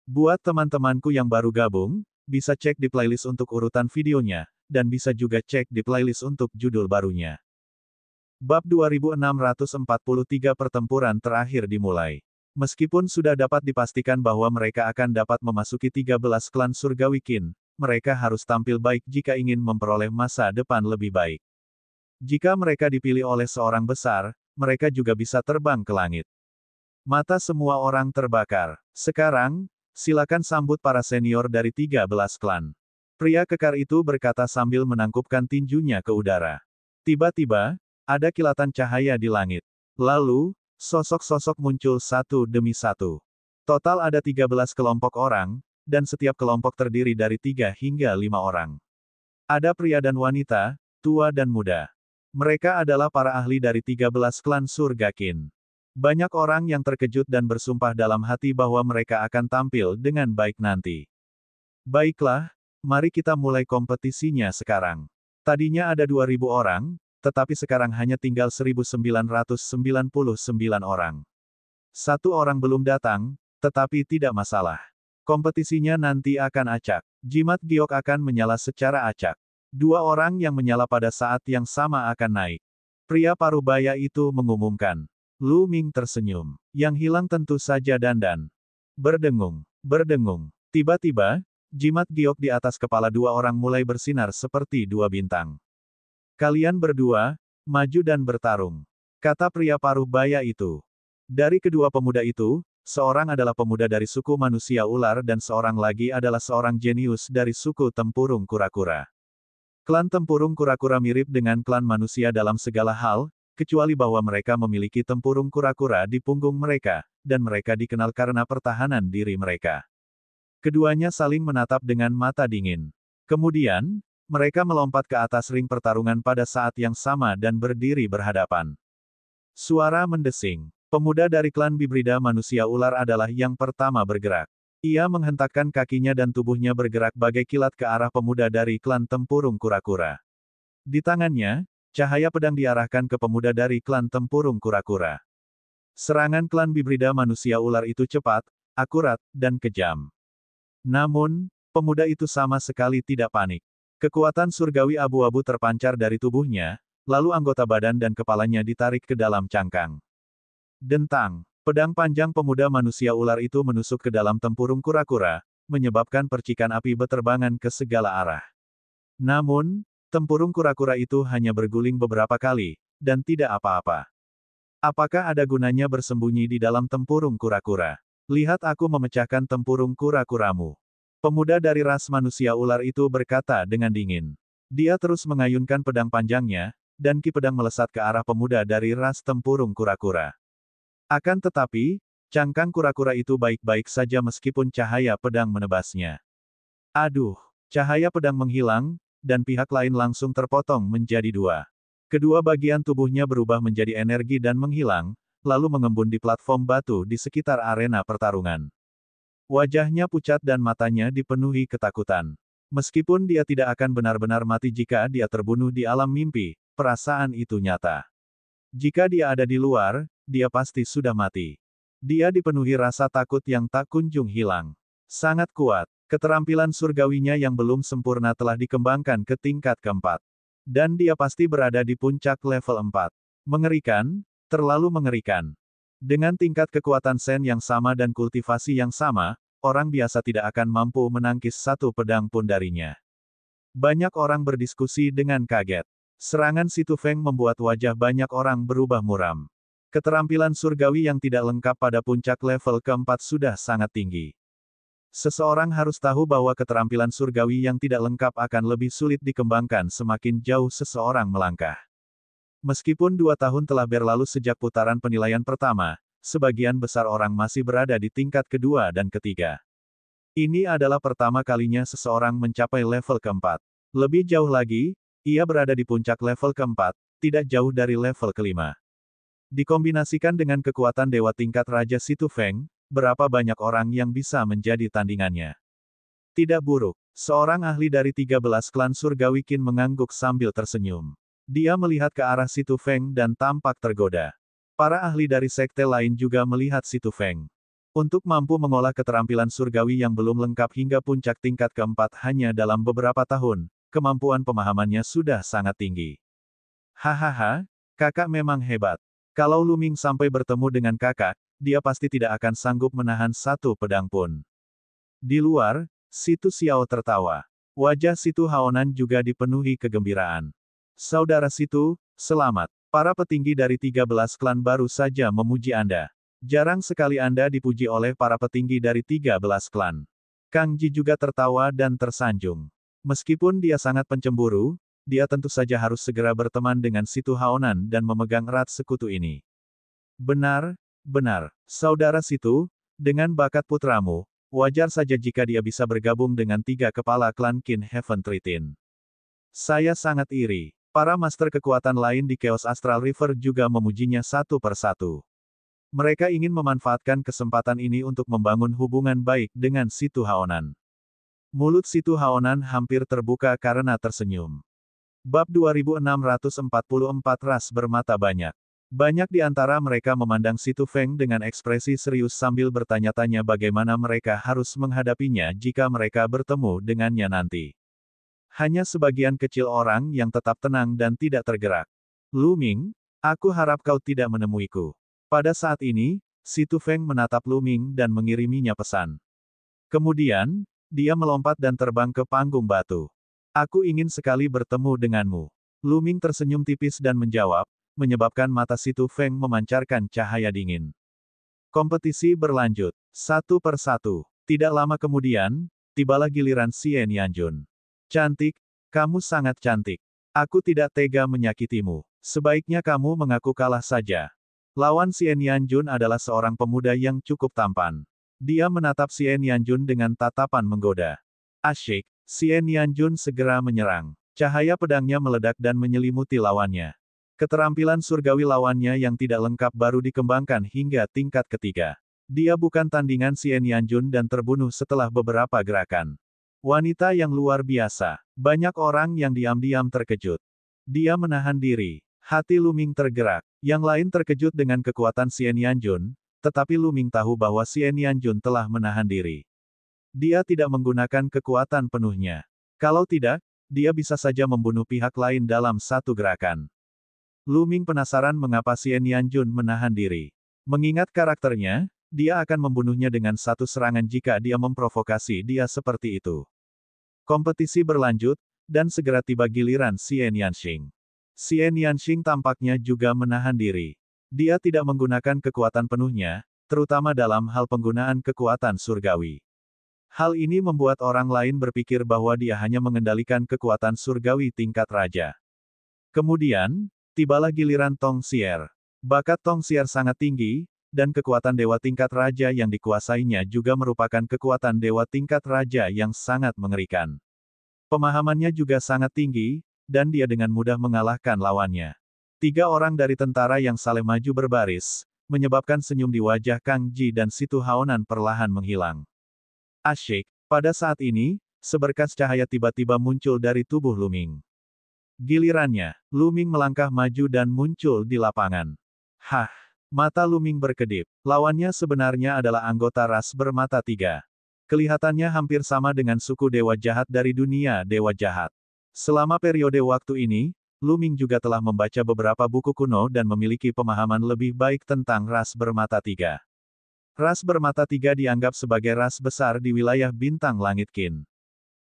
Buat teman-temanku yang baru gabung, bisa cek di playlist untuk urutan videonya, dan bisa juga cek di playlist untuk judul barunya. Bab 2643 Pertempuran terakhir dimulai. Meskipun sudah dapat dipastikan bahwa mereka akan dapat memasuki 13 klan surgawi Qin, mereka harus tampil baik jika ingin memperoleh masa depan lebih baik. Jika mereka dipilih oleh seorang besar, mereka juga bisa terbang ke langit. Mata semua orang terbakar. Sekarang, silakan sambut para senior dari 13 klan. Pria kekar itu berkata sambil menangkupkan tinjunya ke udara. Tiba-tiba, ada kilatan cahaya di langit. Lalu, sosok-sosok muncul satu demi satu. Total ada 13 kelompok orang, dan setiap kelompok terdiri dari 3 hingga 5 orang. Ada pria dan wanita, tua dan muda. Mereka adalah para ahli dari 13 klan surga Qin. Banyak orang yang terkejut dan bersumpah dalam hati bahwa mereka akan tampil dengan baik nanti. Baiklah, mari kita mulai kompetisinya sekarang. Tadinya ada 2.000 orang, tetapi sekarang hanya tinggal 1.999 orang. Satu orang belum datang, tetapi tidak masalah. Kompetisinya nanti akan acak. Jimat giok akan menyala secara acak. 2 orang yang menyala pada saat yang sama akan naik. Pria parubaya itu mengumumkan. Lu Ming tersenyum. Yang hilang tentu saja Dandan. Berdengung. Berdengung. Tiba-tiba, jimat giok di atas kepala 2 orang mulai bersinar seperti 2 bintang. Kalian berdua, maju dan bertarung. Kata pria parubaya itu. Dari kedua pemuda itu, seorang adalah pemuda dari suku manusia ular dan seorang lagi adalah seorang jenius dari suku tempurung kura-kura. Klan tempurung kura-kura mirip dengan klan manusia dalam segala hal, kecuali bahwa mereka memiliki tempurung kura-kura di punggung mereka, dan mereka dikenal karena pertahanan diri mereka. Keduanya saling menatap dengan mata dingin. Kemudian, mereka melompat ke atas ring pertarungan pada saat yang sama dan berdiri berhadapan. Suara mendesing. Pemuda dari klan Bibrida manusia ular adalah yang pertama bergerak. Ia menghentakkan kakinya dan tubuhnya bergerak bagai kilat ke arah pemuda dari klan tempurung kura-kura. Di tangannya, cahaya pedang diarahkan ke pemuda dari klan tempurung kura-kura. Serangan klan Bibrida manusia ular itu cepat, akurat, dan kejam. Namun, pemuda itu sama sekali tidak panik. Kekuatan surgawi abu-abu terpancar dari tubuhnya, lalu anggota badan dan kepalanya ditarik ke dalam cangkang. Dentang, pedang panjang pemuda manusia ular itu menusuk ke dalam tempurung kura-kura, menyebabkan percikan api beterbangan ke segala arah. Namun, tempurung kura-kura itu hanya berguling beberapa kali, dan tidak apa-apa. Apakah ada gunanya bersembunyi di dalam tempurung kura-kura? Lihat aku memecahkan tempurung kura-kuramu. Pemuda dari ras manusia ular itu berkata dengan dingin. Dia terus mengayunkan pedang panjangnya, dan ki pedang melesat ke arah pemuda dari ras tempurung kura-kura. Akan tetapi, cangkang kura-kura itu baik-baik saja meskipun cahaya pedang menebasnya. Aduh, cahaya pedang menghilang, dan pihak lain langsung terpotong menjadi 2. Kedua bagian tubuhnya berubah menjadi energi dan menghilang, lalu mengembun di platform batu di sekitar arena pertarungan. Wajahnya pucat dan matanya dipenuhi ketakutan. Meskipun dia tidak akan benar-benar mati jika dia terbunuh di alam mimpi, perasaan itu nyata. Jika dia ada di luar, dia pasti sudah mati. Dia dipenuhi rasa takut yang tak kunjung hilang. Sangat kuat. Keterampilan surgawinya yang belum sempurna telah dikembangkan ke tingkat keempat. Dan dia pasti berada di puncak level 4. Mengerikan, terlalu mengerikan. Dengan tingkat kekuatan Sen yang sama dan kultivasi yang sama, orang biasa tidak akan mampu menangkis satu pedang pun darinya. Banyak orang berdiskusi dengan kaget. Serangan Si Tu Feng membuat wajah banyak orang berubah muram. Keterampilan surgawi yang tidak lengkap pada puncak level keempat sudah sangat tinggi. Seseorang harus tahu bahwa keterampilan surgawi yang tidak lengkap akan lebih sulit dikembangkan semakin jauh seseorang melangkah. Meskipun 2 tahun telah berlalu sejak putaran penilaian pertama, sebagian besar orang masih berada di tingkat kedua dan ketiga. Ini adalah pertama kalinya seseorang mencapai level keempat. Lebih jauh lagi, ia berada di puncak level keempat, tidak jauh dari level kelima. Dikombinasikan dengan kekuatan dewa tingkat Raja Si Tu Feng, berapa banyak orang yang bisa menjadi tandingannya. Tidak buruk. Seorang ahli dari 13 klan surgawi Qin mengangguk sambil tersenyum. Dia melihat ke arah Si Tu Feng dan tampak tergoda. Para ahli dari sekte lain juga melihat Si Tu Feng. Untuk mampu mengolah keterampilan surgawi yang belum lengkap hingga puncak tingkat keempat hanya dalam beberapa tahun, kemampuan pemahamannya sudah sangat tinggi. Hahaha, kakak memang hebat. Kalau Lu Ming sampai bertemu dengan kakak, dia pasti tidak akan sanggup menahan satu pedang pun. Di luar, Situ Xiao tertawa. Wajah Situ Haonan juga dipenuhi kegembiraan. Saudara Situ, selamat. Para petinggi dari 13 klan baru saja memuji Anda. Jarang sekali Anda dipuji oleh para petinggi dari 13 klan. Kang Ji juga tertawa dan tersanjung. Meskipun dia sangat pencemburu, dia tentu saja harus segera berteman dengan Situ Haonan dan memegang erat sekutu ini. Benar, benar, Saudara Situ, dengan bakat putramu, wajar saja jika dia bisa bergabung dengan 3 kepala klan Qin Heaven Tritin. Saya sangat iri. Para master kekuatan lain di Chaos Astral River juga memujinya satu persatu. Mereka ingin memanfaatkan kesempatan ini untuk membangun hubungan baik dengan Situ Haonan. Mulut Situ Haonan hampir terbuka karena tersenyum. Bab 2644 Ras Bermata Banyak. Banyak di antara mereka memandang Situ Feng dengan ekspresi serius sambil bertanya-tanya bagaimana mereka harus menghadapinya jika mereka bertemu dengannya nanti. Hanya sebagian kecil orang yang tetap tenang dan tidak tergerak. Lu Ming, aku harap kau tidak menemuiku. Pada saat ini, Situ Feng menatap Lu Ming dan mengiriminya pesan. Kemudian, dia melompat dan terbang ke panggung batu. Aku ingin sekali bertemu denganmu. Lu Ming tersenyum tipis dan menjawab, menyebabkan mata Situ Feng memancarkan cahaya dingin. Kompetisi berlanjut. Satu persatu. Tidak lama kemudian, tibalah giliran Xian Yanjun. Cantik, kamu sangat cantik. Aku tidak tega menyakitimu. Sebaiknya kamu mengaku kalah saja. Lawan Xian Yanjun adalah seorang pemuda yang cukup tampan. Dia menatap Xian Yanjun dengan tatapan menggoda. Asyik, Xian Yanjun segera menyerang. Cahaya pedangnya meledak dan menyelimuti lawannya. Keterampilan surgawi lawannya yang tidak lengkap baru dikembangkan hingga tingkat ketiga. Dia bukan tandingan Xian Yanjun dan terbunuh setelah beberapa gerakan. Wanita yang luar biasa. Banyak orang yang diam-diam terkejut. Dia menahan diri. Hati Lu Ming tergerak. Yang lain terkejut dengan kekuatan Xian Yanjun, tetapi Lu Ming tahu bahwa Xian Yanjun telah menahan diri. Dia tidak menggunakan kekuatan penuhnya. Kalau tidak, dia bisa saja membunuh pihak lain dalam satu gerakan. Lu Ming penasaran mengapa Xian Yanjun menahan diri. Mengingat karakternya, dia akan membunuhnya dengan satu serangan jika dia memprovokasi dia seperti itu. Kompetisi berlanjut, dan segera tiba giliran Xian Yanxing. Xian Yanxing tampaknya juga menahan diri. Dia tidak menggunakan kekuatan penuhnya, terutama dalam hal penggunaan kekuatan surgawi. Hal ini membuat orang lain berpikir bahwa dia hanya mengendalikan kekuatan surgawi tingkat raja. Kemudian, tibalah giliran Tong Xier. Bakat Tong Xier sangat tinggi, dan kekuatan dewa tingkat raja yang dikuasainya juga merupakan kekuatan dewa tingkat raja yang sangat mengerikan. Pemahamannya juga sangat tinggi, dan dia dengan mudah mengalahkan lawannya. 3 orang dari tentara yang saling maju berbaris, menyebabkan senyum di wajah Kang Ji dan Situ Haonan perlahan menghilang. Asyik, pada saat ini, seberkas cahaya tiba-tiba muncul dari tubuh Lu Ming. Gilirannya, Lu Ming melangkah maju dan muncul di lapangan. Hah! Mata Lu Ming berkedip. Lawannya sebenarnya adalah anggota ras bermata 3. Kelihatannya hampir sama dengan suku dewa jahat dari dunia dewa jahat. Selama periode waktu ini, Lu Ming juga telah membaca beberapa buku kuno dan memiliki pemahaman lebih baik tentang ras bermata 3. Ras bermata 3 dianggap sebagai ras besar di wilayah bintang langit Qin.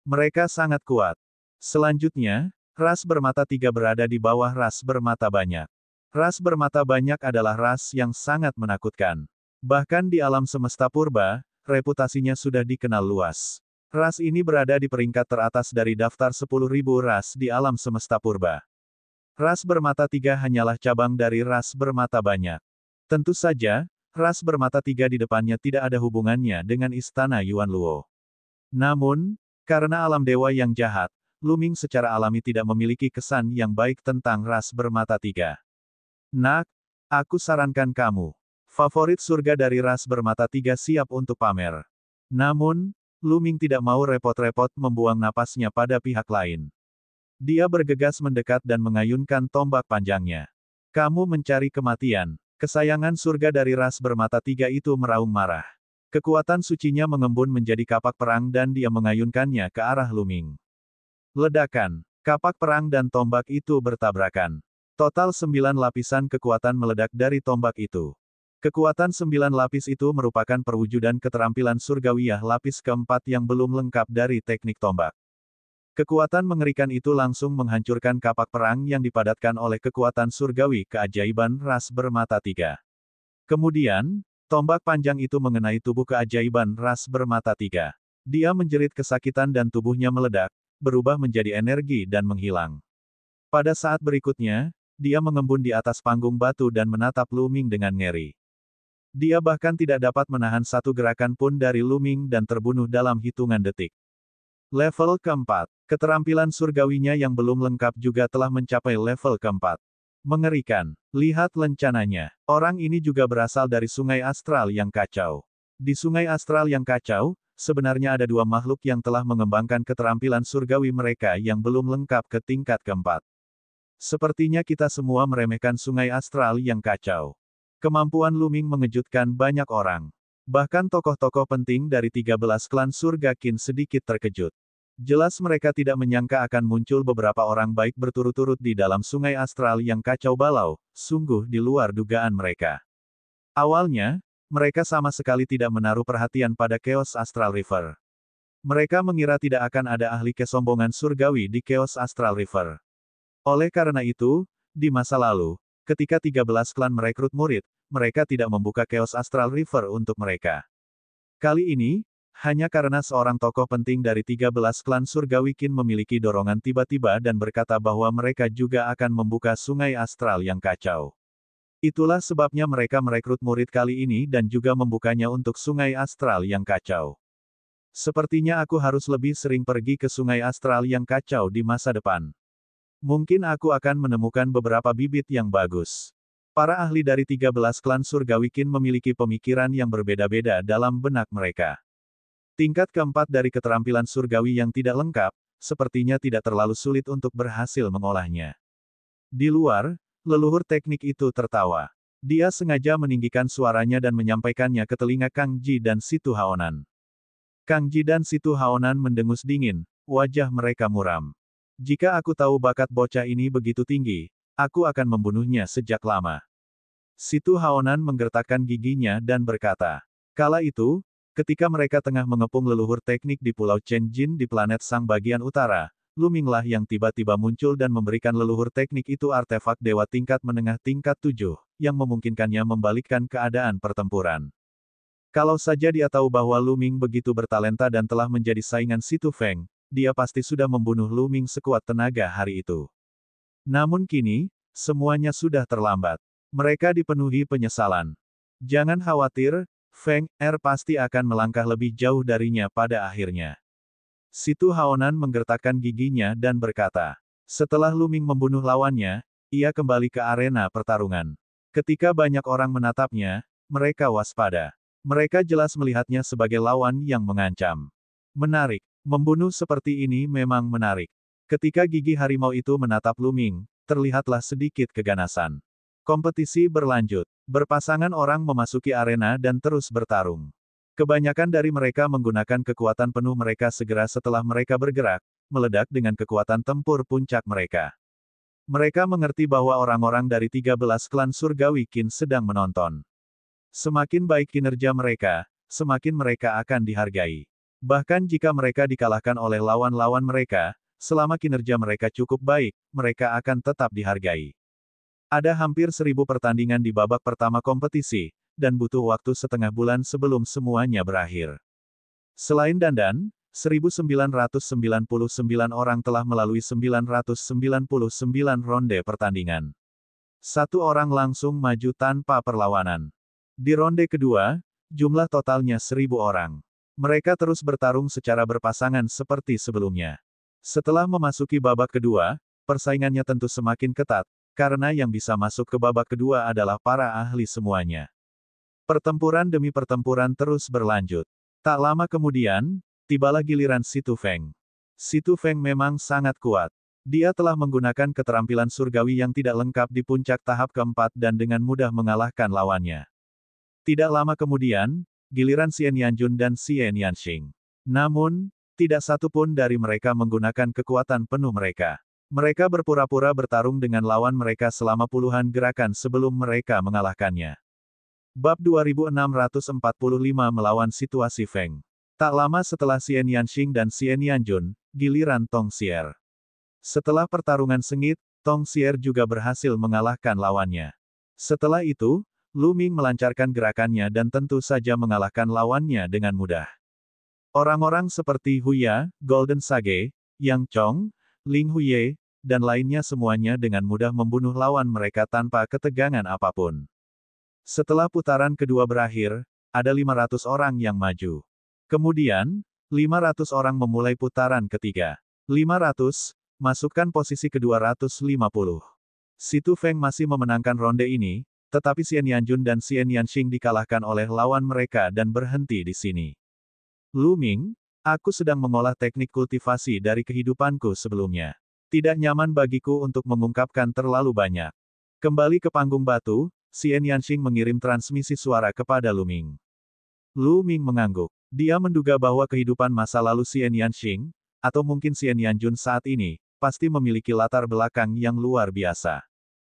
Mereka sangat kuat. Selanjutnya, ras bermata 3 berada di bawah ras bermata banyak. Ras bermata banyak adalah ras yang sangat menakutkan. Bahkan di alam semesta purba, reputasinya sudah dikenal luas. Ras ini berada di peringkat teratas dari daftar 10.000 ras di alam semesta purba. Ras bermata 3 hanyalah cabang dari ras bermata banyak. Tentu saja, ras bermata 3 di depannya tidak ada hubungannya dengan istana Yuan Luo. Namun, karena alam dewa yang jahat, Lu Ming secara alami tidak memiliki kesan yang baik tentang ras bermata 3. Nak, aku sarankan kamu. Favorit surga dari ras bermata 3 siap untuk pamer. Namun, Lu Ming tidak mau repot-repot membuang napasnya pada pihak lain. Dia bergegas mendekat dan mengayunkan tombak panjangnya. Kamu mencari kematian. Kesayangan surga dari ras bermata 3 itu meraung marah. Kekuatan sucinya mengembun menjadi kapak perang dan dia mengayunkannya ke arah Lu Ming. Ledakan. Kapak perang dan tombak itu bertabrakan. Total 9 lapisan kekuatan meledak dari tombak itu. Kekuatan 9 lapis itu merupakan perwujudan keterampilan surgawiyah lapis keempat yang belum lengkap dari teknik tombak. Kekuatan mengerikan itu langsung menghancurkan kapak perang yang dipadatkan oleh kekuatan surgawi keajaiban ras bermata tiga. Kemudian, tombak panjang itu mengenai tubuh keajaiban ras bermata tiga. Dia menjerit kesakitan dan tubuhnya meledak, berubah menjadi energi dan menghilang. Pada saat berikutnya, dia mengembun di atas panggung batu dan menatap Lu Ming dengan ngeri. Dia bahkan tidak dapat menahan satu gerakan pun dari Lu Ming dan terbunuh dalam hitungan detik. Level keempat. Keterampilan surgawinya yang belum lengkap juga telah mencapai level keempat. Mengerikan. Lihat lencananya. Orang ini juga berasal dari sungai astral yang kacau. Di sungai astral yang kacau, sebenarnya ada dua makhluk yang telah mengembangkan keterampilan surgawi mereka yang belum lengkap ke tingkat keempat. Sepertinya kita semua meremehkan sungai astral yang kacau. Kemampuan Lu Ming mengejutkan banyak orang. Bahkan tokoh-tokoh penting dari 13 klan surga Qin sedikit terkejut. Jelas mereka tidak menyangka akan muncul beberapa orang baik berturut-turut di dalam sungai astral yang kacau balau, sungguh di luar dugaan mereka. Awalnya, mereka sama sekali tidak menaruh perhatian pada Chaos Astral River. Mereka mengira tidak akan ada ahli kesombongan surgawi di Chaos Astral River. Oleh karena itu, di masa lalu, ketika 13 klan merekrut murid, mereka tidak membuka Chaos Astral River untuk mereka. Kali ini, hanya karena seorang tokoh penting dari 13 klan surgawi Qin memiliki dorongan tiba-tiba dan berkata bahwa mereka juga akan membuka sungai astral yang kacau. Itulah sebabnya mereka merekrut murid kali ini dan juga membukanya untuk sungai astral yang kacau. Sepertinya aku harus lebih sering pergi ke sungai astral yang kacau di masa depan. Mungkin aku akan menemukan beberapa bibit yang bagus. Para ahli dari 13 klan surgawi Qin memiliki pemikiran yang berbeda-beda dalam benak mereka. Tingkat keempat dari keterampilan surgawi yang tidak lengkap, sepertinya tidak terlalu sulit untuk berhasil mengolahnya. Di luar, leluhur teknik itu tertawa. Dia sengaja meninggikan suaranya dan menyampaikannya ke telinga Kang Ji dan Situ Haonan. Kang Ji dan Situ Haonan mendengus dingin, wajah mereka muram. Jika aku tahu bakat bocah ini begitu tinggi, aku akan membunuhnya sejak lama. Situ Haonan menggertakkan giginya dan berkata, kala itu, ketika mereka tengah mengepung leluhur teknik di Pulau Chenjin di planet Sang bagian utara, Lu Minglah yang tiba-tiba muncul dan memberikan leluhur teknik itu artefak dewa tingkat menengah tingkat 7, yang memungkinkannya membalikkan keadaan pertempuran. Kalau saja dia tahu bahwa Lu Ming begitu bertalenta dan telah menjadi saingan Situ Feng, dia pasti sudah membunuh Lu Ming sekuat tenaga hari itu. Namun kini, semuanya sudah terlambat. Mereka dipenuhi penyesalan. Jangan khawatir, Feng Er pasti akan melangkah lebih jauh darinya pada akhirnya. Situ Haonan menggertakkan giginya dan berkata, setelah Lu Ming membunuh lawannya, ia kembali ke arena pertarungan. Ketika banyak orang menatapnya, mereka waspada. Mereka jelas melihatnya sebagai lawan yang mengancam. Menarik. Membunuh seperti ini memang menarik. Ketika gigi harimau itu menatap Lu Ming, terlihatlah sedikit keganasan. Kompetisi berlanjut. Berpasangan orang memasuki arena dan terus bertarung. Kebanyakan dari mereka menggunakan kekuatan penuh mereka segera setelah mereka bergerak, meledak dengan kekuatan tempur puncak mereka. Mereka mengerti bahwa orang-orang dari 13 klan surgawi Qin sedang menonton. Semakin baik kinerja mereka, semakin mereka akan dihargai. Bahkan jika mereka dikalahkan oleh lawan-lawan mereka, selama kinerja mereka cukup baik, mereka akan tetap dihargai. Ada hampir 1000 pertandingan di babak pertama kompetisi, dan butuh waktu setengah bulan sebelum semuanya berakhir. Selain Dandan, 1999 orang telah melalui 999 ronde pertandingan. Satu orang langsung maju tanpa perlawanan. Di ronde kedua, jumlah totalnya 1000 orang. Mereka terus bertarung secara berpasangan seperti sebelumnya. Setelah memasuki babak kedua, persaingannya tentu semakin ketat, karena yang bisa masuk ke babak kedua adalah para ahli semuanya. Pertempuran demi pertempuran terus berlanjut. Tak lama kemudian, tibalah giliran Situ Feng. Situ Feng memang sangat kuat. Dia telah menggunakan keterampilan surgawi yang tidak lengkap di puncak tahap keempat dan dengan mudah mengalahkan lawannya. Tidak lama kemudian, giliran Xian Yanjun dan Xian Yanxing. Namun, tidak satu pun dari mereka menggunakan kekuatan penuh mereka. Mereka berpura-pura bertarung dengan lawan mereka selama puluhan gerakan sebelum mereka mengalahkannya. Bab 2645 melawan situasi Feng. Tak lama setelah Xian Yanxing dan Xian Yanjun, giliran Tong Xier. Setelah pertarungan sengit, Tong Xier juga berhasil mengalahkan lawannya. Setelah itu, Lu Ming melancarkan gerakannya dan tentu saja mengalahkan lawannya dengan mudah. Orang-orang seperti Huya, Golden Sage, Yang Chong, Ling Huye, dan lainnya semuanya dengan mudah membunuh lawan mereka tanpa ketegangan apapun. Setelah putaran kedua berakhir, ada 500 orang yang maju. Kemudian, 500 orang memulai putaran ketiga. 500, masukkan posisi ke-250. Si Tu Feng masih memenangkan ronde ini, tetapi Xian Yanjun dan Xian Yanxing dikalahkan oleh lawan mereka dan berhenti di sini. Lu Ming, aku sedang mengolah teknik kultivasi dari kehidupanku sebelumnya. Tidak nyaman bagiku untuk mengungkapkan terlalu banyak. Kembali ke panggung batu, Xian Yanxing mengirim transmisi suara kepada Lu Ming. Lu Ming mengangguk. Dia menduga bahwa kehidupan masa lalu Xian Yanxing, atau mungkin Xian Yanjun saat ini, pasti memiliki latar belakang yang luar biasa.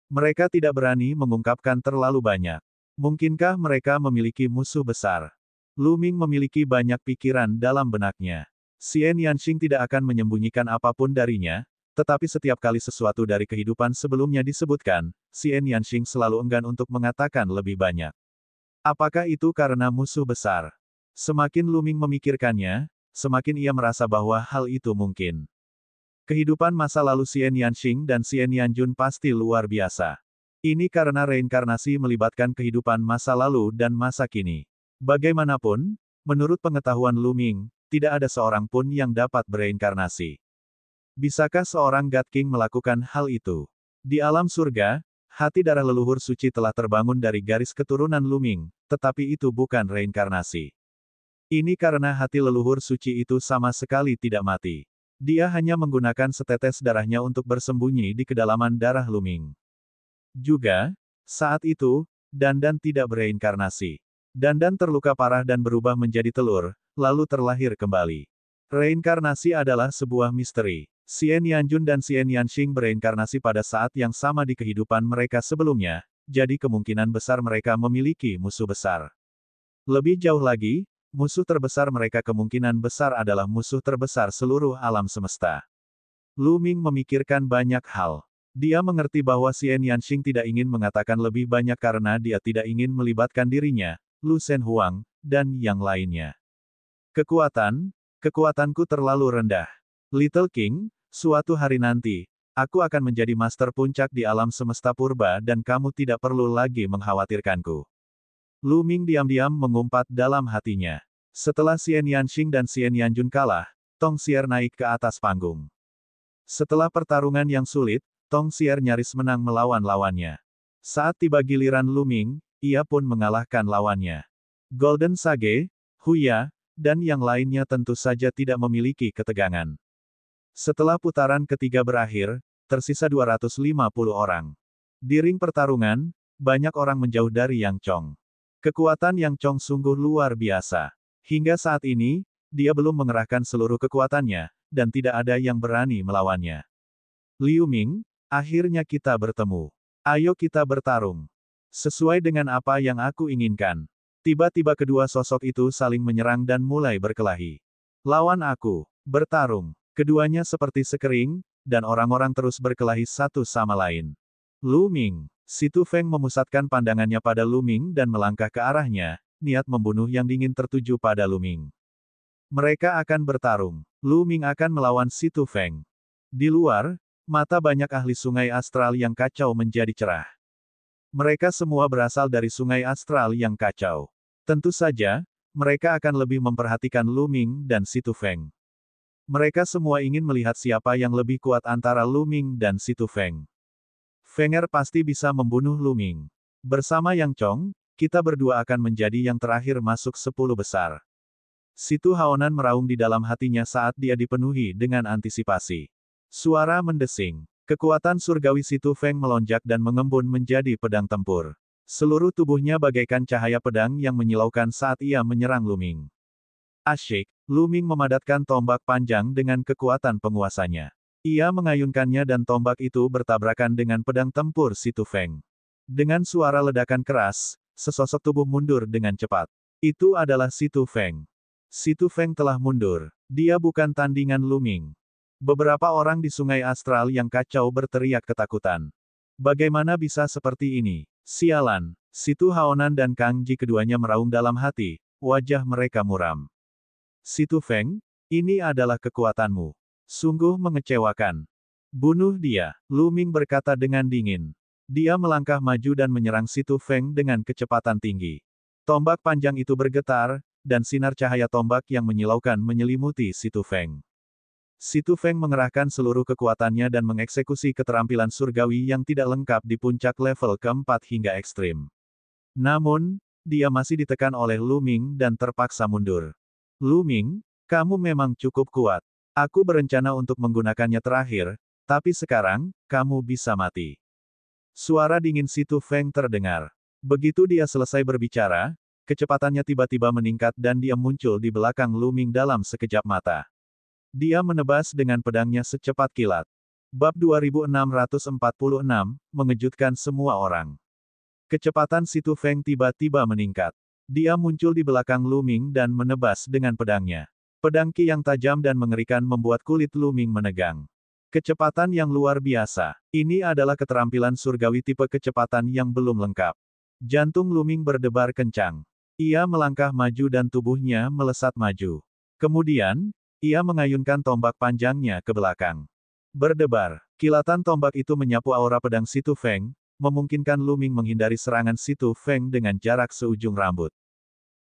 Mereka tidak berani mengungkapkan terlalu banyak. Mungkinkah mereka memiliki musuh besar? Lu Ming memiliki banyak pikiran dalam benaknya. Xian Yanxing tidak akan menyembunyikan apapun darinya, tetapi setiap kali sesuatu dari kehidupan sebelumnya disebutkan, Xian Yanxing selalu enggan untuk mengatakan lebih banyak. Apakah itu karena musuh besar? Semakin Lu Ming memikirkannya, semakin ia merasa bahwa hal itu mungkin. Kehidupan masa lalu Xian Yanxing dan Xian Yanjun pasti luar biasa. Ini karena reinkarnasi melibatkan kehidupan masa lalu dan masa kini. Bagaimanapun, menurut pengetahuan Lu Ming, tidak ada seorang pun yang dapat bereinkarnasi. Bisakah seorang God King melakukan hal itu? Di alam surga, hati darah leluhur suci telah terbangun dari garis keturunan Lu Ming, tetapi itu bukan reinkarnasi. Ini karena hati leluhur suci itu sama sekali tidak mati. Dia hanya menggunakan setetes darahnya untuk bersembunyi di kedalaman darah Lu Ming. Juga, saat itu, Dandan tidak bereinkarnasi. Dandan terluka parah dan berubah menjadi telur, lalu terlahir kembali. Reinkarnasi adalah sebuah misteri. Xian Yanjun dan Xian Yanxing bereinkarnasi pada saat yang sama di kehidupan mereka sebelumnya, jadi kemungkinan besar mereka memiliki musuh besar. Lebih jauh lagi, musuh terbesar mereka kemungkinan besar adalah musuh terbesar seluruh alam semesta. Lu Ming memikirkan banyak hal. Dia mengerti bahwa Xian Yanxing tidak ingin mengatakan lebih banyak karena dia tidak ingin melibatkan dirinya, Lu Shen Huang, dan yang lainnya. Kekuatanku terlalu rendah. Little King, suatu hari nanti, aku akan menjadi master puncak di alam semesta purba dan kamu tidak perlu lagi mengkhawatirkanku. Lu Ming diam-diam mengumpat dalam hatinya. Setelah Xian Yanxing dan Xian Yanjun kalah, Tong Xier naik ke atas panggung. Setelah pertarungan yang sulit, Tong Xier nyaris menang melawan lawannya. Saat tiba giliran Lu Ming, ia pun mengalahkan lawannya. Golden Sage, Huya, dan yang lainnya tentu saja tidak memiliki ketegangan. Setelah putaran ketiga berakhir, tersisa 250 orang. Di ring pertarungan, banyak orang menjauh dari Yang Chong. Kekuatan Yang Chong sungguh luar biasa. Hingga saat ini, dia belum mengerahkan seluruh kekuatannya, dan tidak ada yang berani melawannya. Liu Ming, akhirnya kita bertemu. Ayo kita bertarung. Sesuai dengan apa yang aku inginkan. Tiba-tiba kedua sosok itu saling menyerang dan mulai berkelahi. Lawan aku, bertarung. Keduanya seperti sekering, dan orang-orang terus berkelahi satu sama lain. Lu Ming. Si Tu Feng memusatkan pandangannya pada Lu Ming dan melangkah ke arahnya, niat membunuh yang dingin tertuju pada Lu Ming. Mereka akan bertarung. Lu Ming akan melawan si Tu Feng. Di luar, mata banyak ahli sungai astral yang kacau menjadi cerah. Mereka semua berasal dari sungai astral yang kacau. Tentu saja, mereka akan lebih memperhatikan Lu Ming dan si Tu Feng. Mereka semua ingin melihat siapa yang lebih kuat antara Lu Ming dan si Tu Feng. Fenger pasti bisa membunuh Lu Ming. Bersama Yang Chong, kita berdua akan menjadi yang terakhir masuk 10 besar. Si Tu Haonan meraung di dalam hatinya saat dia dipenuhi dengan antisipasi. Suara mendesing. Kekuatan surgawi si Tu Feng melonjak dan mengembun menjadi pedang tempur. Seluruh tubuhnya bagaikan cahaya pedang yang menyilaukan saat ia menyerang Luming. Asyik, Luming memadatkan tombak panjang dengan kekuatan penguasanya. Ia mengayunkannya dan tombak itu bertabrakan dengan pedang tempur Si Tu Feng. Dengan suara ledakan keras, sesosok tubuh mundur dengan cepat. Itu adalah Si Tu Feng. Si Tu Feng telah mundur. Dia bukan tandingan Luming. Beberapa orang di Sungai Astral yang kacau berteriak ketakutan. Bagaimana bisa seperti ini? Sialan. Si Tu Haonan dan Kang Ji keduanya meraung dalam hati, wajah mereka muram. Si Tu Feng, ini adalah kekuatanmu. Sungguh mengecewakan. Bunuh dia, Luming berkata dengan dingin. Dia melangkah maju dan menyerang Si Tu Feng dengan kecepatan tinggi. Tombak panjang itu bergetar, dan sinar cahaya tombak yang menyilaukan menyelimuti Si Tu Feng. Si Tu Feng mengerahkan seluruh kekuatannya dan mengeksekusi keterampilan surgawi yang tidak lengkap di puncak level keempat hingga ekstrim. Namun, dia masih ditekan oleh Luming dan terpaksa mundur. Luming, kamu memang cukup kuat. Aku berencana untuk menggunakannya terakhir, tapi sekarang, kamu bisa mati. Suara dingin Si Tu Feng terdengar. Begitu dia selesai berbicara, kecepatannya tiba-tiba meningkat dan dia muncul di belakang Luming dalam sekejap mata. Dia menebas dengan pedangnya secepat kilat. Bab 2646, mengejutkan semua orang. Kecepatan Si Tu Feng tiba-tiba meningkat. Dia muncul di belakang Luming dan menebas dengan pedangnya. Pedang Qi yang tajam dan mengerikan membuat kulit Luming menegang. Kecepatan yang luar biasa. Ini adalah keterampilan surgawi tipe kecepatan yang belum lengkap. Jantung Luming berdebar kencang. Ia melangkah maju dan tubuhnya melesat maju. Kemudian, ia mengayunkan tombak panjangnya ke belakang. Berdebar, kilatan tombak itu menyapu aura pedang Si Tu Feng, memungkinkan Luming menghindari serangan Si Tu Feng dengan jarak seujung rambut.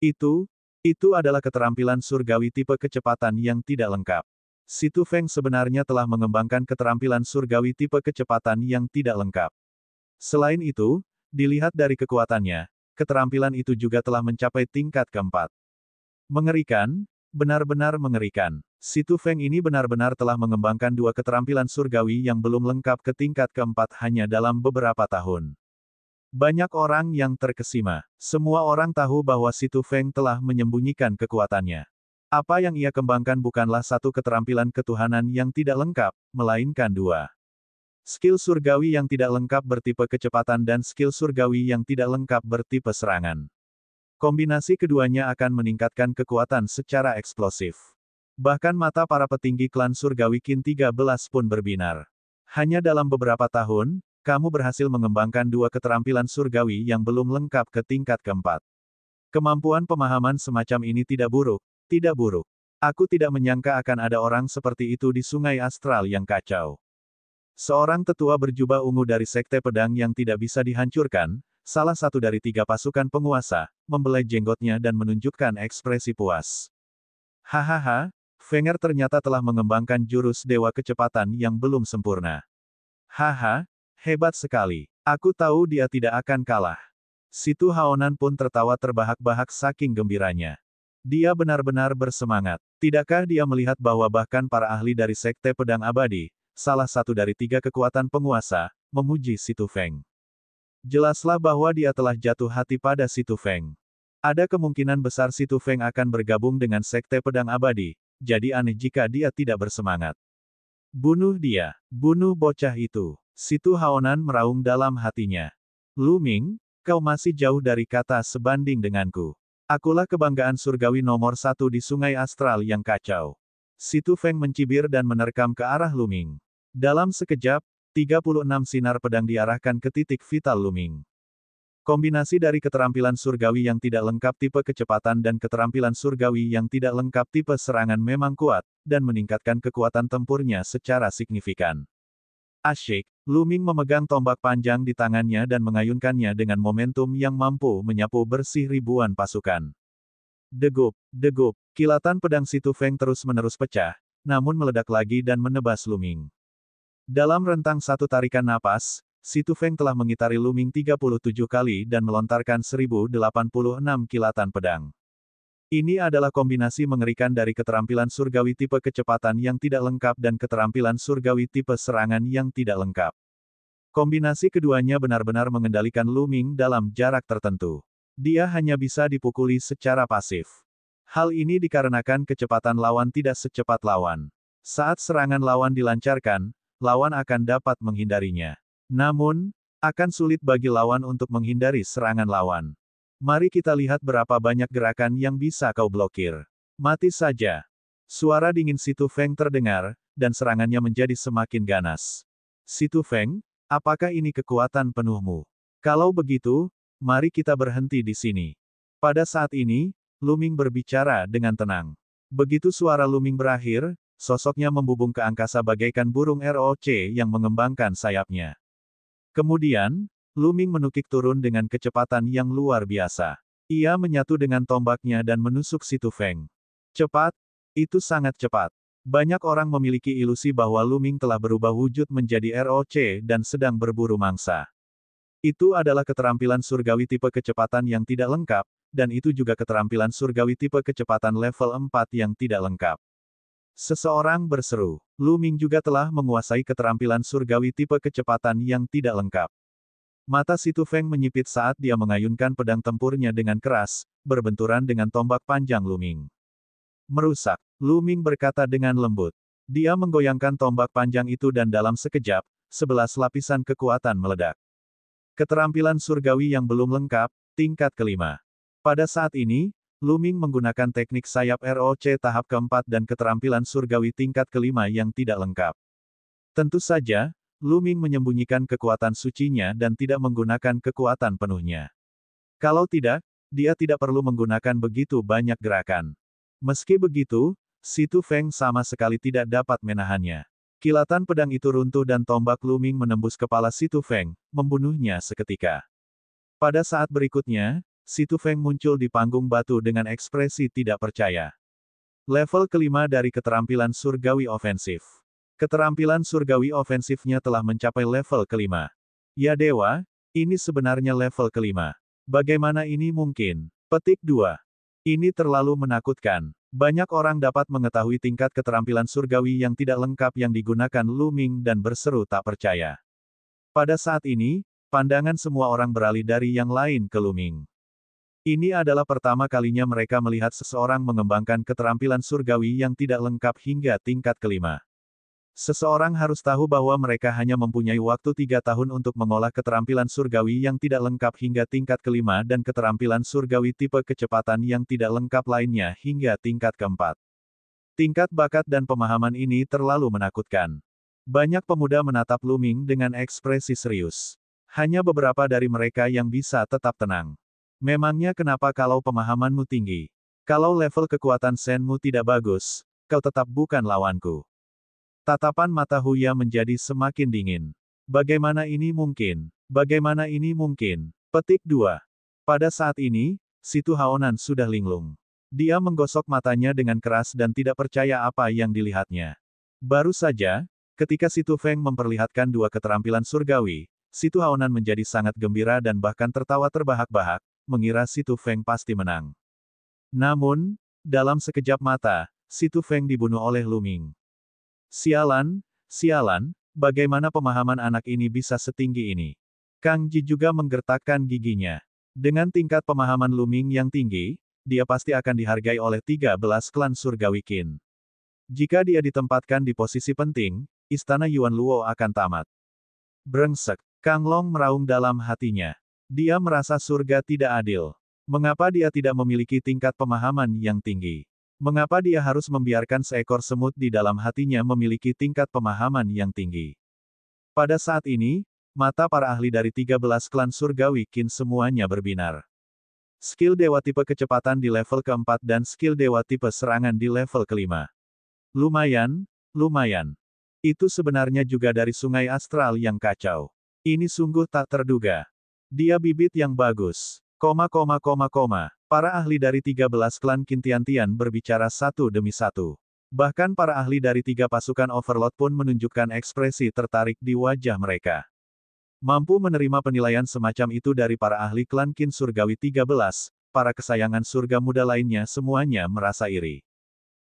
Itu adalah keterampilan surgawi tipe kecepatan yang tidak lengkap. Si Tu Feng sebenarnya telah mengembangkan keterampilan surgawi tipe kecepatan yang tidak lengkap. Selain itu, dilihat dari kekuatannya, keterampilan itu juga telah mencapai tingkat keempat. Mengerikan, benar-benar mengerikan. Si Tu Feng ini benar-benar telah mengembangkan dua keterampilan surgawi yang belum lengkap ke tingkat keempat hanya dalam beberapa tahun. Banyak orang yang terkesima. Semua orang tahu bahwa Si Tu Feng telah menyembunyikan kekuatannya. Apa yang ia kembangkan bukanlah satu keterampilan ketuhanan yang tidak lengkap, melainkan dua. Skill surgawi yang tidak lengkap bertipe kecepatan dan skill surgawi yang tidak lengkap bertipe serangan. Kombinasi keduanya akan meningkatkan kekuatan secara eksplosif. Bahkan mata para petinggi klan surgawi Qin 13 pun berbinar. Hanya dalam beberapa tahun, kamu berhasil mengembangkan dua keterampilan surgawi yang belum lengkap ke tingkat keempat. Kemampuan pemahaman semacam ini tidak buruk, tidak buruk. Aku tidak menyangka akan ada orang seperti itu di Sungai Astral yang kacau. Seorang tetua berjubah ungu dari Sekte Pedang yang tidak bisa dihancurkan, salah satu dari tiga pasukan penguasa, membelai jenggotnya dan menunjukkan ekspresi puas. Hahaha, Fenger ternyata telah mengembangkan jurus dewa kecepatan yang belum sempurna. Haha, hebat sekali. Aku tahu dia tidak akan kalah. Si Tu Haonan pun tertawa terbahak-bahak saking gembiranya. Dia benar-benar bersemangat. Tidakkah dia melihat bahwa bahkan para ahli dari Sekte Pedang Abadi, salah satu dari tiga kekuatan penguasa, memuji Si Tu Feng. Jelaslah bahwa dia telah jatuh hati pada Si Tu Feng. Ada kemungkinan besar Si Tu Feng akan bergabung dengan Sekte Pedang Abadi, jadi aneh jika dia tidak bersemangat. Bunuh dia, bunuh bocah itu. Si Tu Haonan meraung dalam hatinya. Luming, kau masih jauh dari kata sebanding denganku. Akulah kebanggaan surgawi nomor satu di Sungai Astral yang kacau. Si Tu Feng mencibir dan menerkam ke arah Luming. Dalam sekejap, 36 sinar pedang diarahkan ke titik vital Luming. Kombinasi dari keterampilan surgawi yang tidak lengkap tipe kecepatan dan keterampilan surgawi yang tidak lengkap tipe serangan memang kuat, dan meningkatkan kekuatan tempurnya secara signifikan. Asyik, Luming memegang tombak panjang di tangannya dan mengayunkannya dengan momentum yang mampu menyapu bersih ribuan pasukan. Degup, degup, kilatan pedang Si Tu Feng terus-menerus pecah, namun meledak lagi dan menebas Luming. Dalam rentang satu tarikan napas, Si Tu Feng telah mengitari Luming 37 kali dan melontarkan 1086 kilatan pedang. Ini adalah kombinasi mengerikan dari keterampilan surgawi tipe kecepatan yang tidak lengkap dan keterampilan surgawi tipe serangan yang tidak lengkap. Kombinasi keduanya benar-benar mengendalikan Lu Ming dalam jarak tertentu. Dia hanya bisa dipukuli secara pasif. Hal ini dikarenakan kecepatan lawan tidak secepat lawan. Saat serangan lawan dilancarkan, lawan akan dapat menghindarinya. Namun, akan sulit bagi lawan untuk menghindari serangan lawan. Mari kita lihat berapa banyak gerakan yang bisa kau blokir. Mati saja. Suara dingin Si Tu Feng terdengar, dan serangannya menjadi semakin ganas. Si Tu Feng, apakah ini kekuatan penuhmu? Kalau begitu, mari kita berhenti di sini. Pada saat ini, Lu Ming berbicara dengan tenang. Begitu suara Lu Ming berakhir, sosoknya membubung ke angkasa bagaikan burung ROC yang mengembangkan sayapnya. Kemudian, Lu Ming menukik turun dengan kecepatan yang luar biasa. Ia menyatu dengan tombaknya dan menusuk Si Tu Feng. Cepat, itu sangat cepat. Banyak orang memiliki ilusi bahwa Lu Ming telah berubah wujud menjadi ROC dan sedang berburu mangsa. Itu adalah keterampilan surgawi tipe kecepatan yang tidak lengkap, dan itu juga keterampilan surgawi tipe kecepatan level 4 yang tidak lengkap. Seseorang berseru, Lu Ming juga telah menguasai keterampilan surgawi tipe kecepatan yang tidak lengkap. Mata Si Tu Feng menyipit saat dia mengayunkan pedang tempurnya dengan keras, berbenturan dengan tombak panjang Lu Ming. Merusak, Lu Ming berkata dengan lembut. Dia menggoyangkan tombak panjang itu dan dalam sekejap, 11 lapisan kekuatan meledak. Keterampilan surgawi yang belum lengkap, tingkat kelima. Pada saat ini, Lu Ming menggunakan teknik sayap ROC tahap keempat dan keterampilan surgawi tingkat kelima yang tidak lengkap. Tentu saja, Lu Ming menyembunyikan kekuatan sucinya dan tidak menggunakan kekuatan penuhnya. Kalau tidak, dia tidak perlu menggunakan begitu banyak gerakan. Meski begitu, Si Tu Feng sama sekali tidak dapat menahannya. Kilatan pedang itu runtuh dan tombak Lu Ming menembus kepala Si Tu Feng, membunuhnya seketika. Pada saat berikutnya, Si Tu Feng muncul di panggung batu dengan ekspresi tidak percaya. Level kelima dari keterampilan surgawi ofensif. Keterampilan surgawi ofensifnya telah mencapai level kelima. Ya dewa, ini sebenarnya level kelima. Bagaimana ini mungkin? Petik 2. Ini terlalu menakutkan. Banyak orang dapat mengetahui tingkat keterampilan surgawi yang tidak lengkap yang digunakan Lu Ming dan berseru tak percaya. Pada saat ini, pandangan semua orang beralih dari yang lain ke Lu Ming. Ini adalah pertama kalinya mereka melihat seseorang mengembangkan keterampilan surgawi yang tidak lengkap hingga tingkat kelima. Seseorang harus tahu bahwa mereka hanya mempunyai waktu 3 tahun untuk mengolah keterampilan surgawi yang tidak lengkap hingga tingkat kelima dan keterampilan surgawi tipe kecepatan yang tidak lengkap lainnya hingga tingkat keempat. Tingkat bakat dan pemahaman ini terlalu menakutkan. Banyak pemuda menatap Lu Ming dengan ekspresi serius. Hanya beberapa dari mereka yang bisa tetap tenang. Memangnya kenapa kalau pemahamanmu tinggi? Kalau level kekuatan Senmu tidak bagus, kau tetap bukan lawanku. Tatapan mata Huya menjadi semakin dingin. Bagaimana ini mungkin? Bagaimana ini mungkin? Petik 2. Pada saat ini, Si Tu Haonan sudah linglung. Dia menggosok matanya dengan keras dan tidak percaya apa yang dilihatnya. Baru saja, ketika Si Tu Feng memperlihatkan dua keterampilan surgawi, Si Tu Haonan menjadi sangat gembira dan bahkan tertawa terbahak-bahak, mengira Si Tu Feng pasti menang. Namun, dalam sekejap mata, Si Tu Feng dibunuh oleh Lu Ming. Sialan, sialan, bagaimana pemahaman anak ini bisa setinggi ini? Kang Ji juga menggertakkan giginya. Dengan tingkat pemahaman Lu Ming yang tinggi, dia pasti akan dihargai oleh 13 klan surgawi Qin. Jika dia ditempatkan di posisi penting, istana Yuan Luo akan tamat. Brengsek, Kang Long meraung dalam hatinya. Dia merasa surga tidak adil. Mengapa dia tidak memiliki tingkat pemahaman yang tinggi? Mengapa dia harus membiarkan seekor semut di dalam hatinya memiliki tingkat pemahaman yang tinggi? Pada saat ini, mata para ahli dari 13 klan surgawi Qin semuanya berbinar. Skill dewa tipe kecepatan di level keempat dan skill dewa tipe serangan di level kelima. Lumayan, lumayan. Itu sebenarnya juga dari sungai astral yang kacau. Ini sungguh tak terduga. Dia bibit yang bagus. Para ahli dari 13 klan Qin Tiantian berbicara satu demi satu. Bahkan para ahli dari 3 pasukan Overlord pun menunjukkan ekspresi tertarik di wajah mereka. Mampu menerima penilaian semacam itu dari para ahli klan Qin Surgawi 13, para kesayangan surga muda lainnya semuanya merasa iri.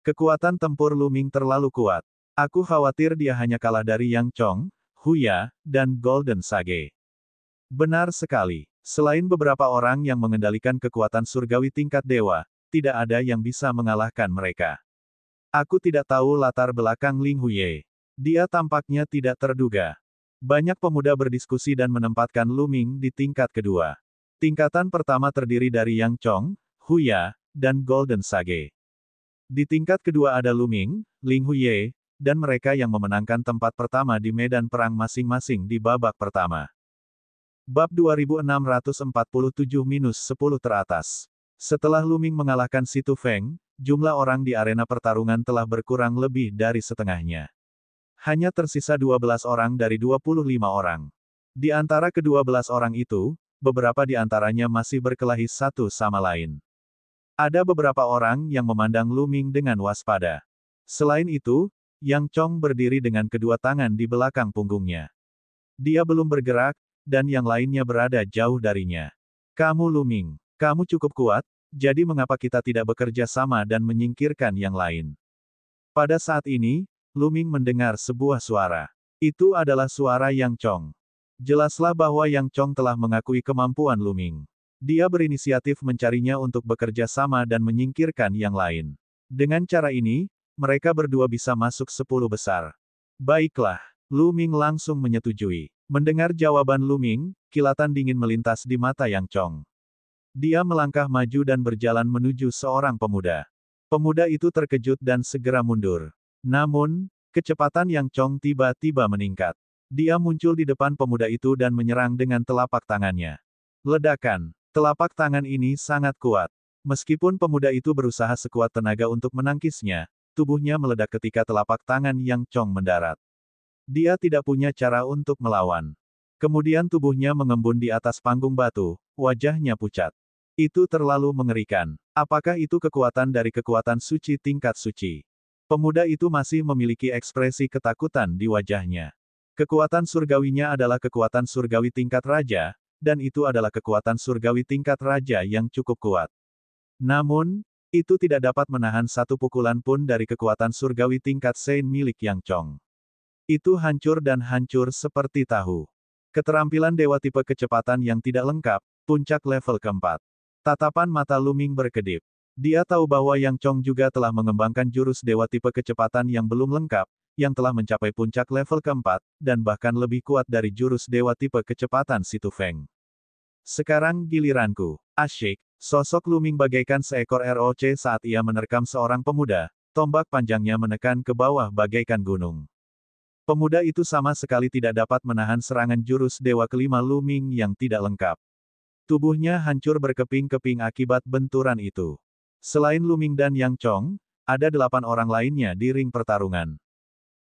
Kekuatan tempur Lu Ming terlalu kuat. Aku khawatir dia hanya kalah dari Yang Chong, Huya, dan Golden Sage. Benar sekali. Selain beberapa orang yang mengendalikan kekuatan surgawi tingkat dewa, tidak ada yang bisa mengalahkan mereka. Aku tidak tahu latar belakang Ling Huye. Dia tampaknya tidak terduga. Banyak pemuda berdiskusi dan menempatkan Lu Ming di tingkat kedua. Tingkatan pertama terdiri dari Yang Chong, Huya, dan Golden Sage. Di tingkat kedua ada Lu Ming, Ling Huye, dan mereka yang memenangkan tempat pertama di medan perang masing-masing di babak pertama. Bab 2647-10 teratas. Setelah Lu Ming mengalahkan Si Tu Feng, jumlah orang di arena pertarungan telah berkurang lebih dari setengahnya. Hanya tersisa 12 orang dari 25 orang. Di antara ke-12 orang itu, beberapa di antaranya masih berkelahi satu sama lain. Ada beberapa orang yang memandang Lu Ming dengan waspada. Selain itu, Yang Chong berdiri dengan kedua tangan di belakang punggungnya. Dia belum bergerak, dan yang lainnya berada jauh darinya. Kamu Lu Ming, kamu cukup kuat, jadi mengapa kita tidak bekerja sama dan menyingkirkan yang lain? Pada saat ini, Lu Ming mendengar sebuah suara. Itu adalah suara Yang Chong. Jelaslah bahwa Yang Chong telah mengakui kemampuan Lu Ming. Dia berinisiatif mencarinya untuk bekerja sama dan menyingkirkan yang lain. Dengan cara ini, mereka berdua bisa masuk 10 besar. Baiklah, Lu Ming langsung menyetujui. Mendengar jawaban Lu Ming, kilatan dingin melintas di mata Yang Chong. Dia melangkah maju dan berjalan menuju seorang pemuda. Pemuda itu terkejut dan segera mundur. Namun, kecepatan Yang Chong tiba-tiba meningkat. Dia muncul di depan pemuda itu dan menyerang dengan telapak tangannya. Ledakan. Telapak tangan ini sangat kuat. Meskipun pemuda itu berusaha sekuat tenaga untuk menangkisnya, tubuhnya meledak ketika telapak tangan Yang Chong mendarat. Dia tidak punya cara untuk melawan. Kemudian tubuhnya mengembun di atas panggung batu, wajahnya pucat. Itu terlalu mengerikan. Apakah itu kekuatan dari kekuatan suci tingkat suci? Pemuda itu masih memiliki ekspresi ketakutan di wajahnya. Kekuatan surgawinya adalah kekuatan surgawi tingkat raja, dan itu adalah kekuatan surgawi tingkat raja yang cukup kuat. Namun, itu tidak dapat menahan satu pukulan pun dari kekuatan surgawi tingkat Sein milik Yang Chong. Itu hancur dan hancur seperti tahu. Keterampilan dewa tipe kecepatan yang tidak lengkap, puncak level keempat. Tatapan mata Lu Ming berkedip. Dia tahu bahwa Yang Chong juga telah mengembangkan jurus dewa tipe kecepatan yang belum lengkap, yang telah mencapai puncak level keempat, dan bahkan lebih kuat dari jurus dewa tipe kecepatan Si Tu Feng. Sekarang giliranku. Asyik. Sosok Lu Ming bagaikan seekor ROC saat ia menerkam seorang pemuda, tombak panjangnya menekan ke bawah bagaikan gunung. Pemuda itu sama sekali tidak dapat menahan serangan jurus dewa kelima Lu Ming yang tidak lengkap. Tubuhnya hancur berkeping-keping akibat benturan itu. Selain Lu Ming dan Yang Chong, ada 8 orang lainnya di ring pertarungan.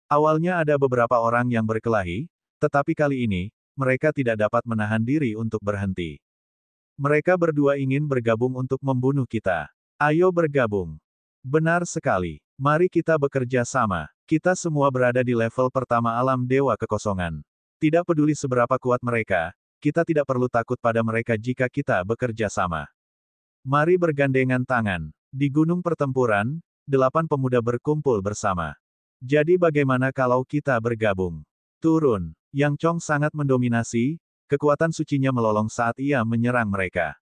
Awalnya ada beberapa orang yang berkelahi, tetapi kali ini, mereka tidak dapat menahan diri untuk berhenti. Mereka berdua ingin bergabung untuk membunuh kita. Ayo bergabung. Benar sekali. Mari kita bekerja sama. Kita semua berada di level pertama alam dewa kekosongan. Tidak peduli seberapa kuat mereka, kita tidak perlu takut pada mereka jika kita bekerja sama. Mari bergandengan tangan. Di gunung pertempuran, 8 pemuda berkumpul bersama. Jadi bagaimana kalau kita bergabung? Turun. Yang Chong sangat mendominasi, kekuatan sucinya melolong saat ia menyerang mereka.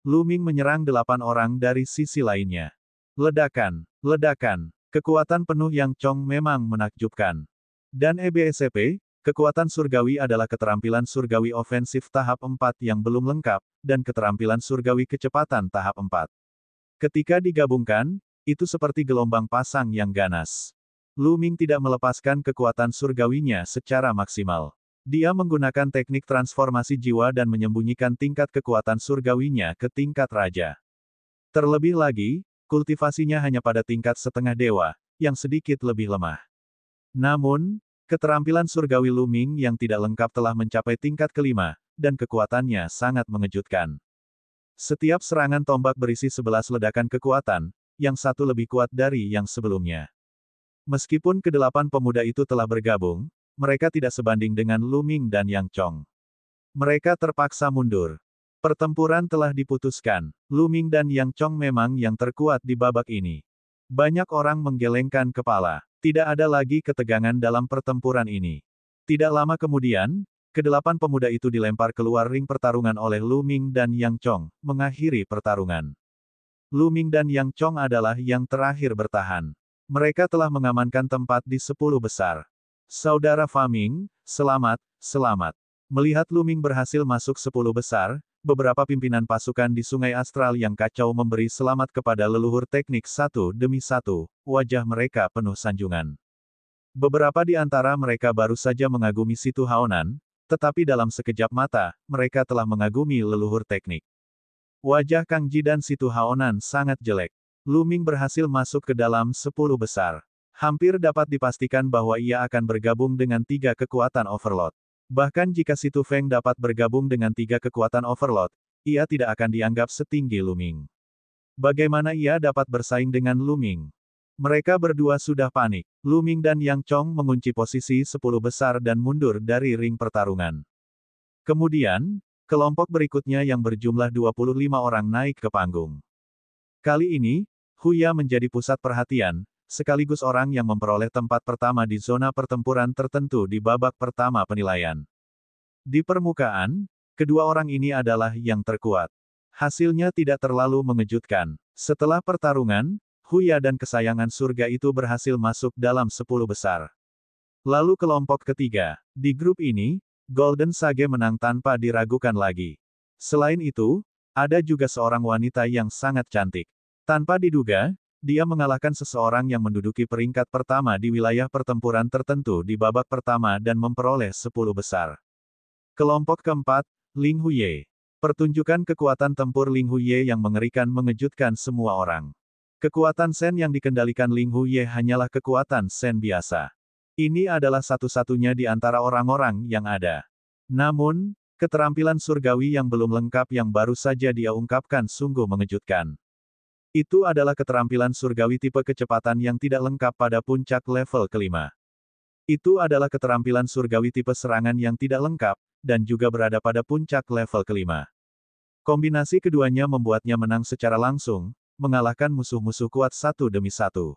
Lu Ming menyerang 8 orang dari sisi lainnya. Ledakan, ledakan, kekuatan penuh Yang Chong memang menakjubkan. Dan EBSP, kekuatan surgawi adalah keterampilan surgawi ofensif tahap 4 yang belum lengkap, dan keterampilan surgawi kecepatan tahap 4. Ketika digabungkan, itu seperti gelombang pasang yang ganas. Lu Ming tidak melepaskan kekuatan surgawinya secara maksimal. Dia menggunakan teknik transformasi jiwa dan menyembunyikan tingkat kekuatan surgawinya ke tingkat raja. Terlebih lagi, kultivasinya hanya pada tingkat setengah dewa, yang sedikit lebih lemah. Namun, keterampilan surgawi Lu Ming yang tidak lengkap telah mencapai tingkat kelima, dan kekuatannya sangat mengejutkan. Setiap serangan tombak berisi 11 ledakan kekuatan, yang satu lebih kuat dari yang sebelumnya. Meskipun ke-8 pemuda itu telah bergabung, mereka tidak sebanding dengan Lu Ming dan Yang Chong. Mereka terpaksa mundur. Pertempuran telah diputuskan. Lu Ming dan Yang Chong memang yang terkuat di babak ini. Banyak orang menggelengkan kepala. Tidak ada lagi ketegangan dalam pertempuran ini. Tidak lama kemudian, kedelapan pemuda itu dilempar keluar ring pertarungan oleh Lu Ming dan Yang Chong, mengakhiri pertarungan. Lu Ming dan Yang Chong adalah yang terakhir bertahan. Mereka telah mengamankan tempat di 10 besar. Saudara Faming, selamat, selamat. Melihat Lu Ming berhasil masuk 10 besar, beberapa pimpinan pasukan di Sungai Astral yang kacau memberi selamat kepada leluhur teknik satu demi satu, wajah mereka penuh sanjungan. Beberapa di antara mereka baru saja mengagumi Situ Haonan, tetapi dalam sekejap mata, mereka telah mengagumi leluhur teknik. Wajah Kang Ji dan Situ Haonan sangat jelek. Lu Ming berhasil masuk ke dalam 10 besar. Hampir dapat dipastikan bahwa ia akan bergabung dengan 3 kekuatan Overlord. Bahkan jika Situ Feng dapat bergabung dengan 3 kekuatan Overlord, ia tidak akan dianggap setinggi Lu Ming. Bagaimana ia dapat bersaing dengan Lu Ming? Mereka berdua sudah panik. Lu Ming dan Yang Chong mengunci posisi 10 besar dan mundur dari ring pertarungan. Kemudian, kelompok berikutnya yang berjumlah 25 orang naik ke panggung. Kali ini, Huya menjadi pusat perhatian, sekaligus orang yang memperoleh tempat pertama di zona pertempuran tertentu di babak pertama penilaian. Di permukaan, kedua orang ini adalah yang terkuat. Hasilnya tidak terlalu mengejutkan. Setelah pertarungan, Huya dan kesayangan surga itu berhasil masuk dalam 10 besar. Lalu kelompok ketiga. Di grup ini, Golden Sage menang tanpa diragukan lagi. Selain itu, ada juga seorang wanita yang sangat cantik. Tanpa diduga, dia mengalahkan seseorang yang menduduki peringkat pertama di wilayah pertempuran tertentu di babak pertama dan memperoleh 10 besar. Kelompok keempat, Ling Huye. Pertunjukan kekuatan tempur Ling Huye yang mengerikan mengejutkan semua orang. Kekuatan Sen yang dikendalikan Ling Huye hanyalah kekuatan Sen biasa. Ini adalah satu-satunya di antara orang-orang yang ada. Namun, keterampilan surgawi yang belum lengkap yang baru saja dia ungkapkan sungguh mengejutkan. Itu adalah keterampilan surgawi tipe kecepatan yang tidak lengkap pada puncak level kelima. Itu adalah keterampilan surgawi tipe serangan yang tidak lengkap, dan juga berada pada puncak level kelima. Kombinasi keduanya membuatnya menang secara langsung, mengalahkan musuh-musuh kuat satu demi satu.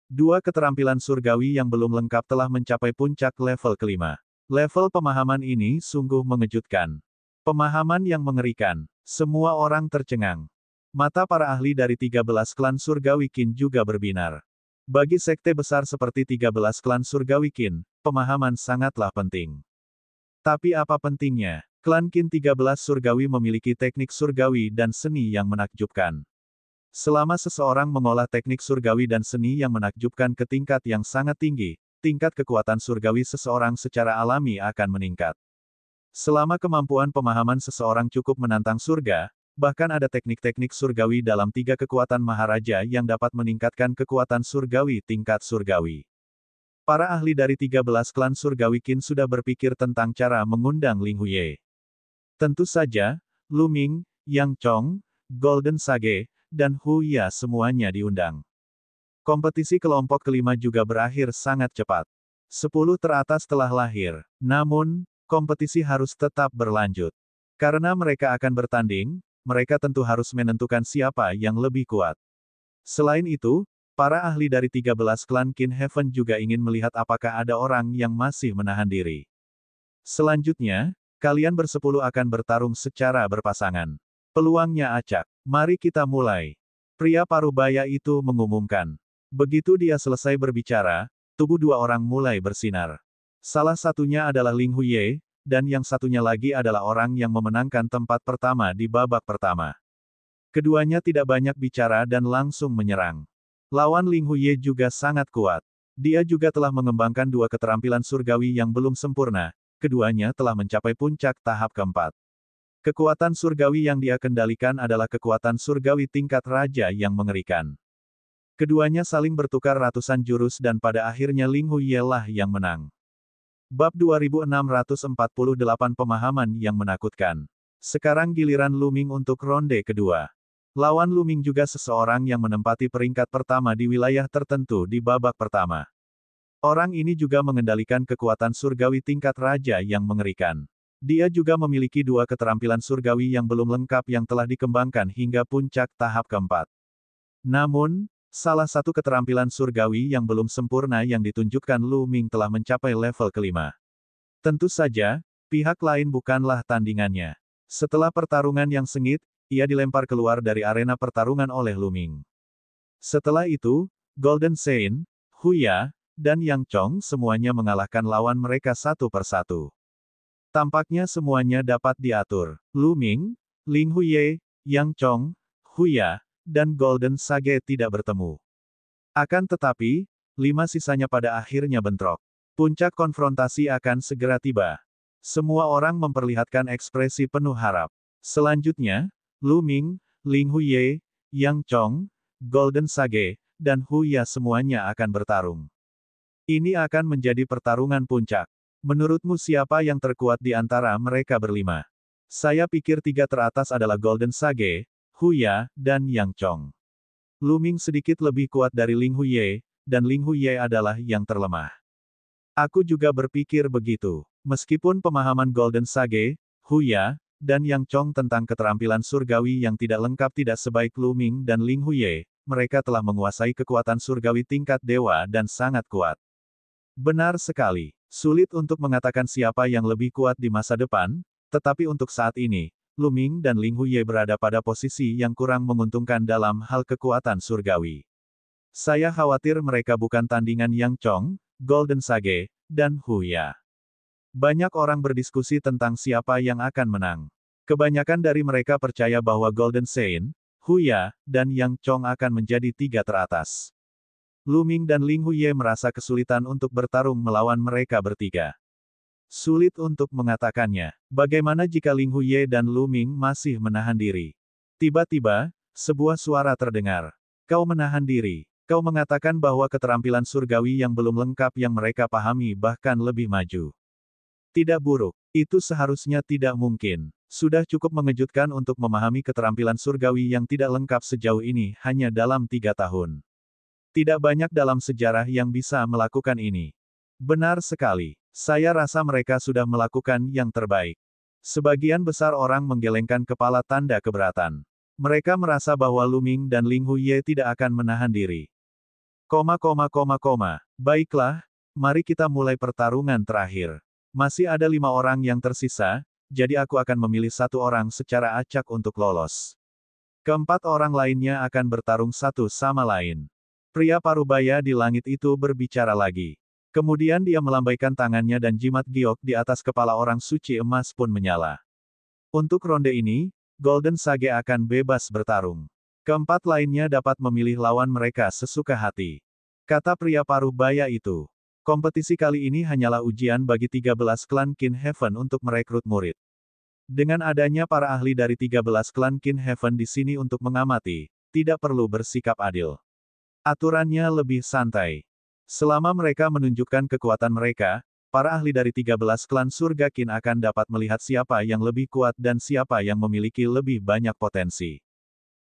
Dua keterampilan surgawi yang belum lengkap telah mencapai puncak level kelima. Level pemahaman ini sungguh mengejutkan. Pemahaman yang mengerikan. Semua orang tercengang. Mata para ahli dari 13 klan surgawi Qin juga berbinar. Bagi sekte besar seperti 13 klan surgawi Qin, pemahaman sangatlah penting. Tapi apa pentingnya? Klan Qin 13 surgawi memiliki teknik surgawi dan seni yang menakjubkan. Selama seseorang mengolah teknik surgawi dan seni yang menakjubkan ke tingkat yang sangat tinggi, tingkat kekuatan surgawi seseorang secara alami akan meningkat. Selama kemampuan pemahaman seseorang cukup menantang surga, bahkan ada teknik-teknik surgawi dalam 3 kekuatan Maharaja yang dapat meningkatkan kekuatan surgawi tingkat surgawi. Para ahli dari 13 klan surgawi Qin sudah berpikir tentang cara mengundang Ling Huye. Tentu saja, Lu Ming, Yang Chong, Golden Sage, dan Huya semuanya diundang. Kompetisi kelompok kelima juga berakhir sangat cepat. 10 teratas telah lahir. Namun, kompetisi harus tetap berlanjut. Karena mereka akan bertanding, mereka tentu harus menentukan siapa yang lebih kuat. Selain itu, para ahli dari 13 klan Qin Heaven juga ingin melihat apakah ada orang yang masih menahan diri. Selanjutnya, kalian bersepuluh akan bertarung secara berpasangan. Peluangnya acak. Mari kita mulai. Pria parubaya itu mengumumkan. Begitu dia selesai berbicara, tubuh dua orang mulai bersinar. Salah satunya adalah Ling Huye, dan yang satunya lagi adalah orang yang memenangkan tempat pertama di babak pertama. Keduanya tidak banyak bicara dan langsung menyerang. Lawan Ling Huye juga sangat kuat. Dia juga telah mengembangkan dua keterampilan surgawi yang belum sempurna, keduanya telah mencapai puncak tahap keempat. Kekuatan surgawi yang dia kendalikan adalah kekuatan surgawi tingkat raja yang mengerikan. Keduanya saling bertukar ratusan jurus dan pada akhirnya Ling Huye lah yang menang. Bab 2648 Pemahaman yang menakutkan. Sekarang giliran Lu Ming untuk ronde kedua. Lawan Lu Ming juga seseorang yang menempati peringkat pertama di wilayah tertentu di babak pertama. Orang ini juga mengendalikan kekuatan surgawi tingkat raja yang mengerikan. Dia juga memiliki dua keterampilan surgawi yang belum lengkap yang telah dikembangkan hingga puncak tahap keempat. Namun, salah satu keterampilan surgawi yang belum sempurna yang ditunjukkan Lu Ming telah mencapai level kelima. Tentu saja, pihak lain bukanlah tandingannya. Setelah pertarungan yang sengit, ia dilempar keluar dari arena pertarungan oleh Lu Ming. Setelah itu, Golden Sein, Huya, dan Yang Chong semuanya mengalahkan lawan mereka satu persatu. Tampaknya semuanya dapat diatur. Lu Ming, Ling Huye, Yang Chong, Huya, dan Golden Sage tidak bertemu. Akan tetapi, 5 sisanya pada akhirnya bentrok. Puncak konfrontasi akan segera tiba. Semua orang memperlihatkan ekspresi penuh harap. Selanjutnya, Lu Ming, Ling Huye, Yang Chong, Golden Sage, dan Huya semuanya akan bertarung. Ini akan menjadi pertarungan puncak. Menurutmu siapa yang terkuat di antara mereka berlima? Saya pikir 3 teratas adalah Golden Sage, Huya, dan Yang Chong. Lu Ming sedikit lebih kuat dari Ling Huye, dan Ling Huye adalah yang terlemah. Aku juga berpikir begitu. Meskipun pemahaman Golden Sage, Huya, dan Yang Chong tentang keterampilan surgawi yang tidak lengkap tidak sebaik Lu Ming dan Ling Huye, mereka telah menguasai kekuatan surgawi tingkat dewa dan sangat kuat. Benar sekali. Sulit untuk mengatakan siapa yang lebih kuat di masa depan, tetapi untuk saat ini, Lu Ming dan Ling Huye berada pada posisi yang kurang menguntungkan dalam hal kekuatan surgawi. Saya khawatir mereka bukan tandingan Yang Chong, Golden Sage, dan Huya. Banyak orang berdiskusi tentang siapa yang akan menang. Kebanyakan dari mereka percaya bahwa Golden Sein, Huya, dan Yang Chong akan menjadi 3 teratas. Lu Ming dan Ling Huye merasa kesulitan untuk bertarung melawan mereka bertiga. Sulit untuk mengatakannya. Bagaimana jika Ling Huye dan Lu Ming masih menahan diri? Tiba-tiba, sebuah suara terdengar. Kau menahan diri. Kau mengatakan bahwa keterampilan surgawi yang belum lengkap yang mereka pahami bahkan lebih maju. Tidak buruk. Itu seharusnya tidak mungkin. Sudah cukup mengejutkan untuk memahami keterampilan surgawi yang tidak lengkap sejauh ini hanya dalam 3 tahun. Tidak banyak dalam sejarah yang bisa melakukan ini. Benar sekali. Saya rasa mereka sudah melakukan yang terbaik. Sebagian besar orang menggelengkan kepala tanda keberatan. Mereka merasa bahwa Lu Ming dan Ling Huye tidak akan menahan diri. Baiklah, mari kita mulai pertarungan terakhir. Masih ada 5 orang yang tersisa, jadi aku akan memilih 1 orang secara acak untuk lolos. Keempat orang lainnya akan bertarung satu sama lain. Pria parubaya di langit itu berbicara lagi. Kemudian dia melambaikan tangannya dan jimat giok di atas kepala orang suci emas pun menyala. Untuk ronde ini, Golden Sage akan bebas bertarung. Keempat lainnya dapat memilih lawan mereka sesuka hati. Kata pria parubaya itu. Kompetisi kali ini hanyalah ujian bagi 13 klan Kin Heaven untuk merekrut murid. Dengan adanya para ahli dari 13 klan Kin Heaven di sini untuk mengamati, tidak perlu bersikap adil. Aturannya lebih santai. Selama mereka menunjukkan kekuatan mereka, para ahli dari 13 klan surga Qin akan dapat melihat siapa yang lebih kuat dan siapa yang memiliki lebih banyak potensi.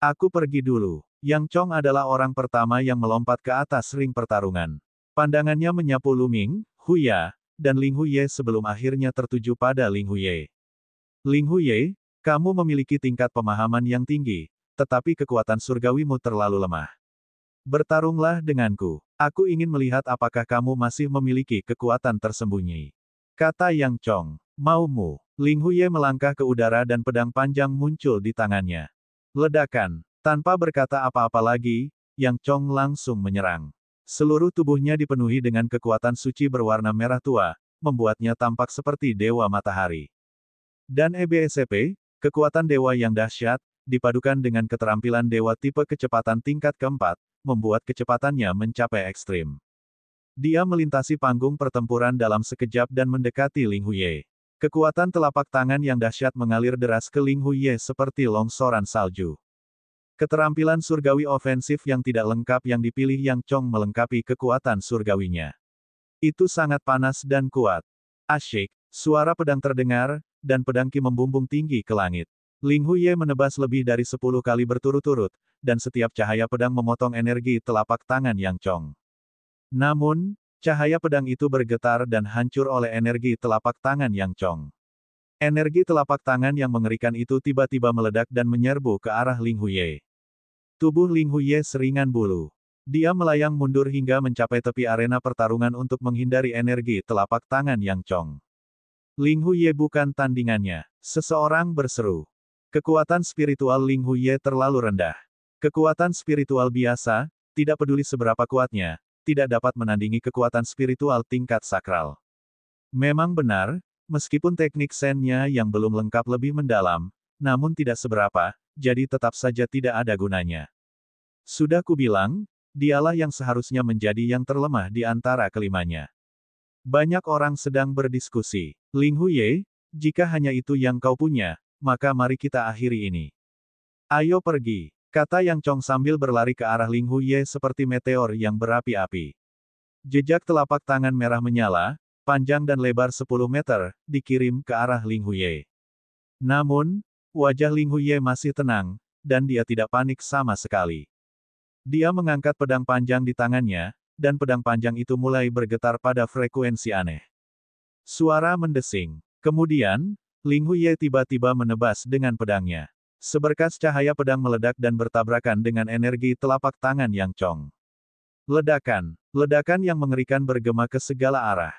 Aku pergi dulu. Yang Chong adalah orang pertama yang melompat ke atas ring pertarungan. Pandangannya menyapu Lu Ming, Huya, dan Ling Huye sebelum akhirnya tertuju pada Ling Huye. Ling Huye, kamu memiliki tingkat pemahaman yang tinggi, tetapi kekuatan surgawimu terlalu lemah. Bertarunglah denganku. Aku ingin melihat apakah kamu masih memiliki kekuatan tersembunyi. Kata Yang Chong. Maumu. Ling Huye melangkah ke udara dan pedang panjang muncul di tangannya. Ledakan. Tanpa berkata apa-apa lagi, Yang Chong langsung menyerang. Seluruh tubuhnya dipenuhi dengan kekuatan suci berwarna merah tua, membuatnya tampak seperti dewa matahari. Dan EBSP, kekuatan dewa yang dahsyat, dipadukan dengan keterampilan dewa tipe kecepatan tingkat keempat, membuat kecepatannya mencapai ekstrim. Dia melintasi panggung pertempuran dalam sekejap dan mendekati Ling Huye. Kekuatan telapak tangan yang dahsyat mengalir deras ke Ling Huye seperti longsoran salju. Keterampilan surgawi ofensif yang tidak lengkap yang dipilih Yang Chong melengkapi kekuatan surgawinya. Itu sangat panas dan kuat. Asyik, suara pedang terdengar, dan pedang Qi membumbung tinggi ke langit. Ling Huye menebas lebih dari 10 kali berturut-turut, dan setiap cahaya pedang memotong energi telapak tangan Yang Chong. Namun, cahaya pedang itu bergetar dan hancur oleh energi telapak tangan Yang Chong. Energi telapak tangan yang mengerikan itu tiba-tiba meledak dan menyerbu ke arah Ling Huye. Tubuh Ling Huye seringan bulu. Dia melayang mundur hingga mencapai tepi arena pertarungan untuk menghindari energi telapak tangan Yang Chong. Ling Huye bukan tandingannya. Seseorang berseru. Kekuatan spiritual Ling Huye terlalu rendah. Kekuatan spiritual biasa, tidak peduli seberapa kuatnya, tidak dapat menandingi kekuatan spiritual tingkat sakral. Memang benar, meskipun teknik Zen-nya yang belum lengkap lebih mendalam, namun tidak seberapa, jadi tetap saja tidak ada gunanya. Sudah kubilang, dialah yang seharusnya menjadi yang terlemah di antara kelimanya. Banyak orang sedang berdiskusi. Ling Huye, jika hanya itu yang kau punya, maka mari kita akhiri ini. Ayo pergi, kata Yang Chong sambil berlari ke arah Ling Huye seperti meteor yang berapi-api. Jejak telapak tangan merah menyala, panjang dan lebar 10 meter, dikirim ke arah Ling Huye. Namun, wajah Ling Huye masih tenang, dan dia tidak panik sama sekali. Dia mengangkat pedang panjang di tangannya, dan pedang panjang itu mulai bergetar pada frekuensi aneh. Suara mendesing. Kemudian, Ling Huye tiba-tiba menebas dengan pedangnya. Seberkas cahaya pedang meledak dan bertabrakan dengan energi telapak tangan Yang Chong. Ledakan. Ledakan yang mengerikan bergema ke segala arah.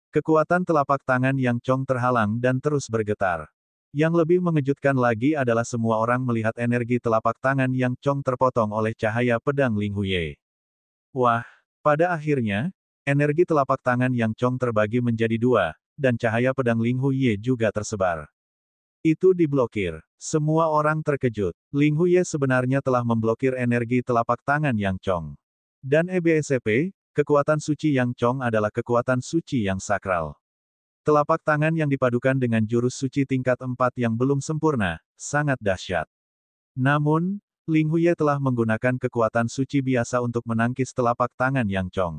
Kekuatan telapak tangan Yang Chong terhalang dan terus bergetar. Yang lebih mengejutkan lagi adalah semua orang melihat energi telapak tangan Yang Chong terpotong oleh cahaya pedang Ling Huye. Wah, pada akhirnya, energi telapak tangan Yang Chong terbagi menjadi dua, dan cahaya pedang Ling Huye juga tersebar. Itu diblokir. Semua orang terkejut. Ling Huye sebenarnya telah memblokir energi telapak tangan Yang Chong. Dan EBSP, kekuatan suci Yang Chong adalah kekuatan suci yang sakral. Telapak tangan yang dipadukan dengan jurus suci tingkat 4 yang belum sempurna, sangat dahsyat. Namun, Ling Huye telah menggunakan kekuatan suci biasa untuk menangkis telapak tangan Yang Chong.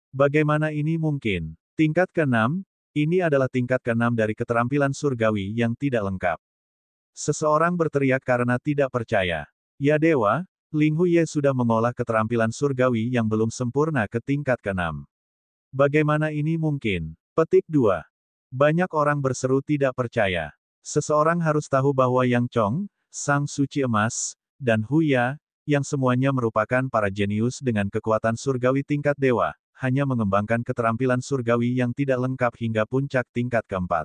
Bagaimana ini mungkin? Tingkat ke-6, ini adalah tingkat ke-6 dari keterampilan surgawi yang tidak lengkap. Seseorang berteriak karena tidak percaya. Ya dewa, Ling Huye sudah mengolah keterampilan surgawi yang belum sempurna ke tingkat ke-6. Bagaimana ini mungkin? Petik 2. Banyak orang berseru tidak percaya. Seseorang harus tahu bahwa Yang Chong, Sang Suci Emas, dan Huya, yang semuanya merupakan para jenius dengan kekuatan surgawi tingkat dewa, hanya mengembangkan keterampilan surgawi yang tidak lengkap hingga puncak tingkat ke-4.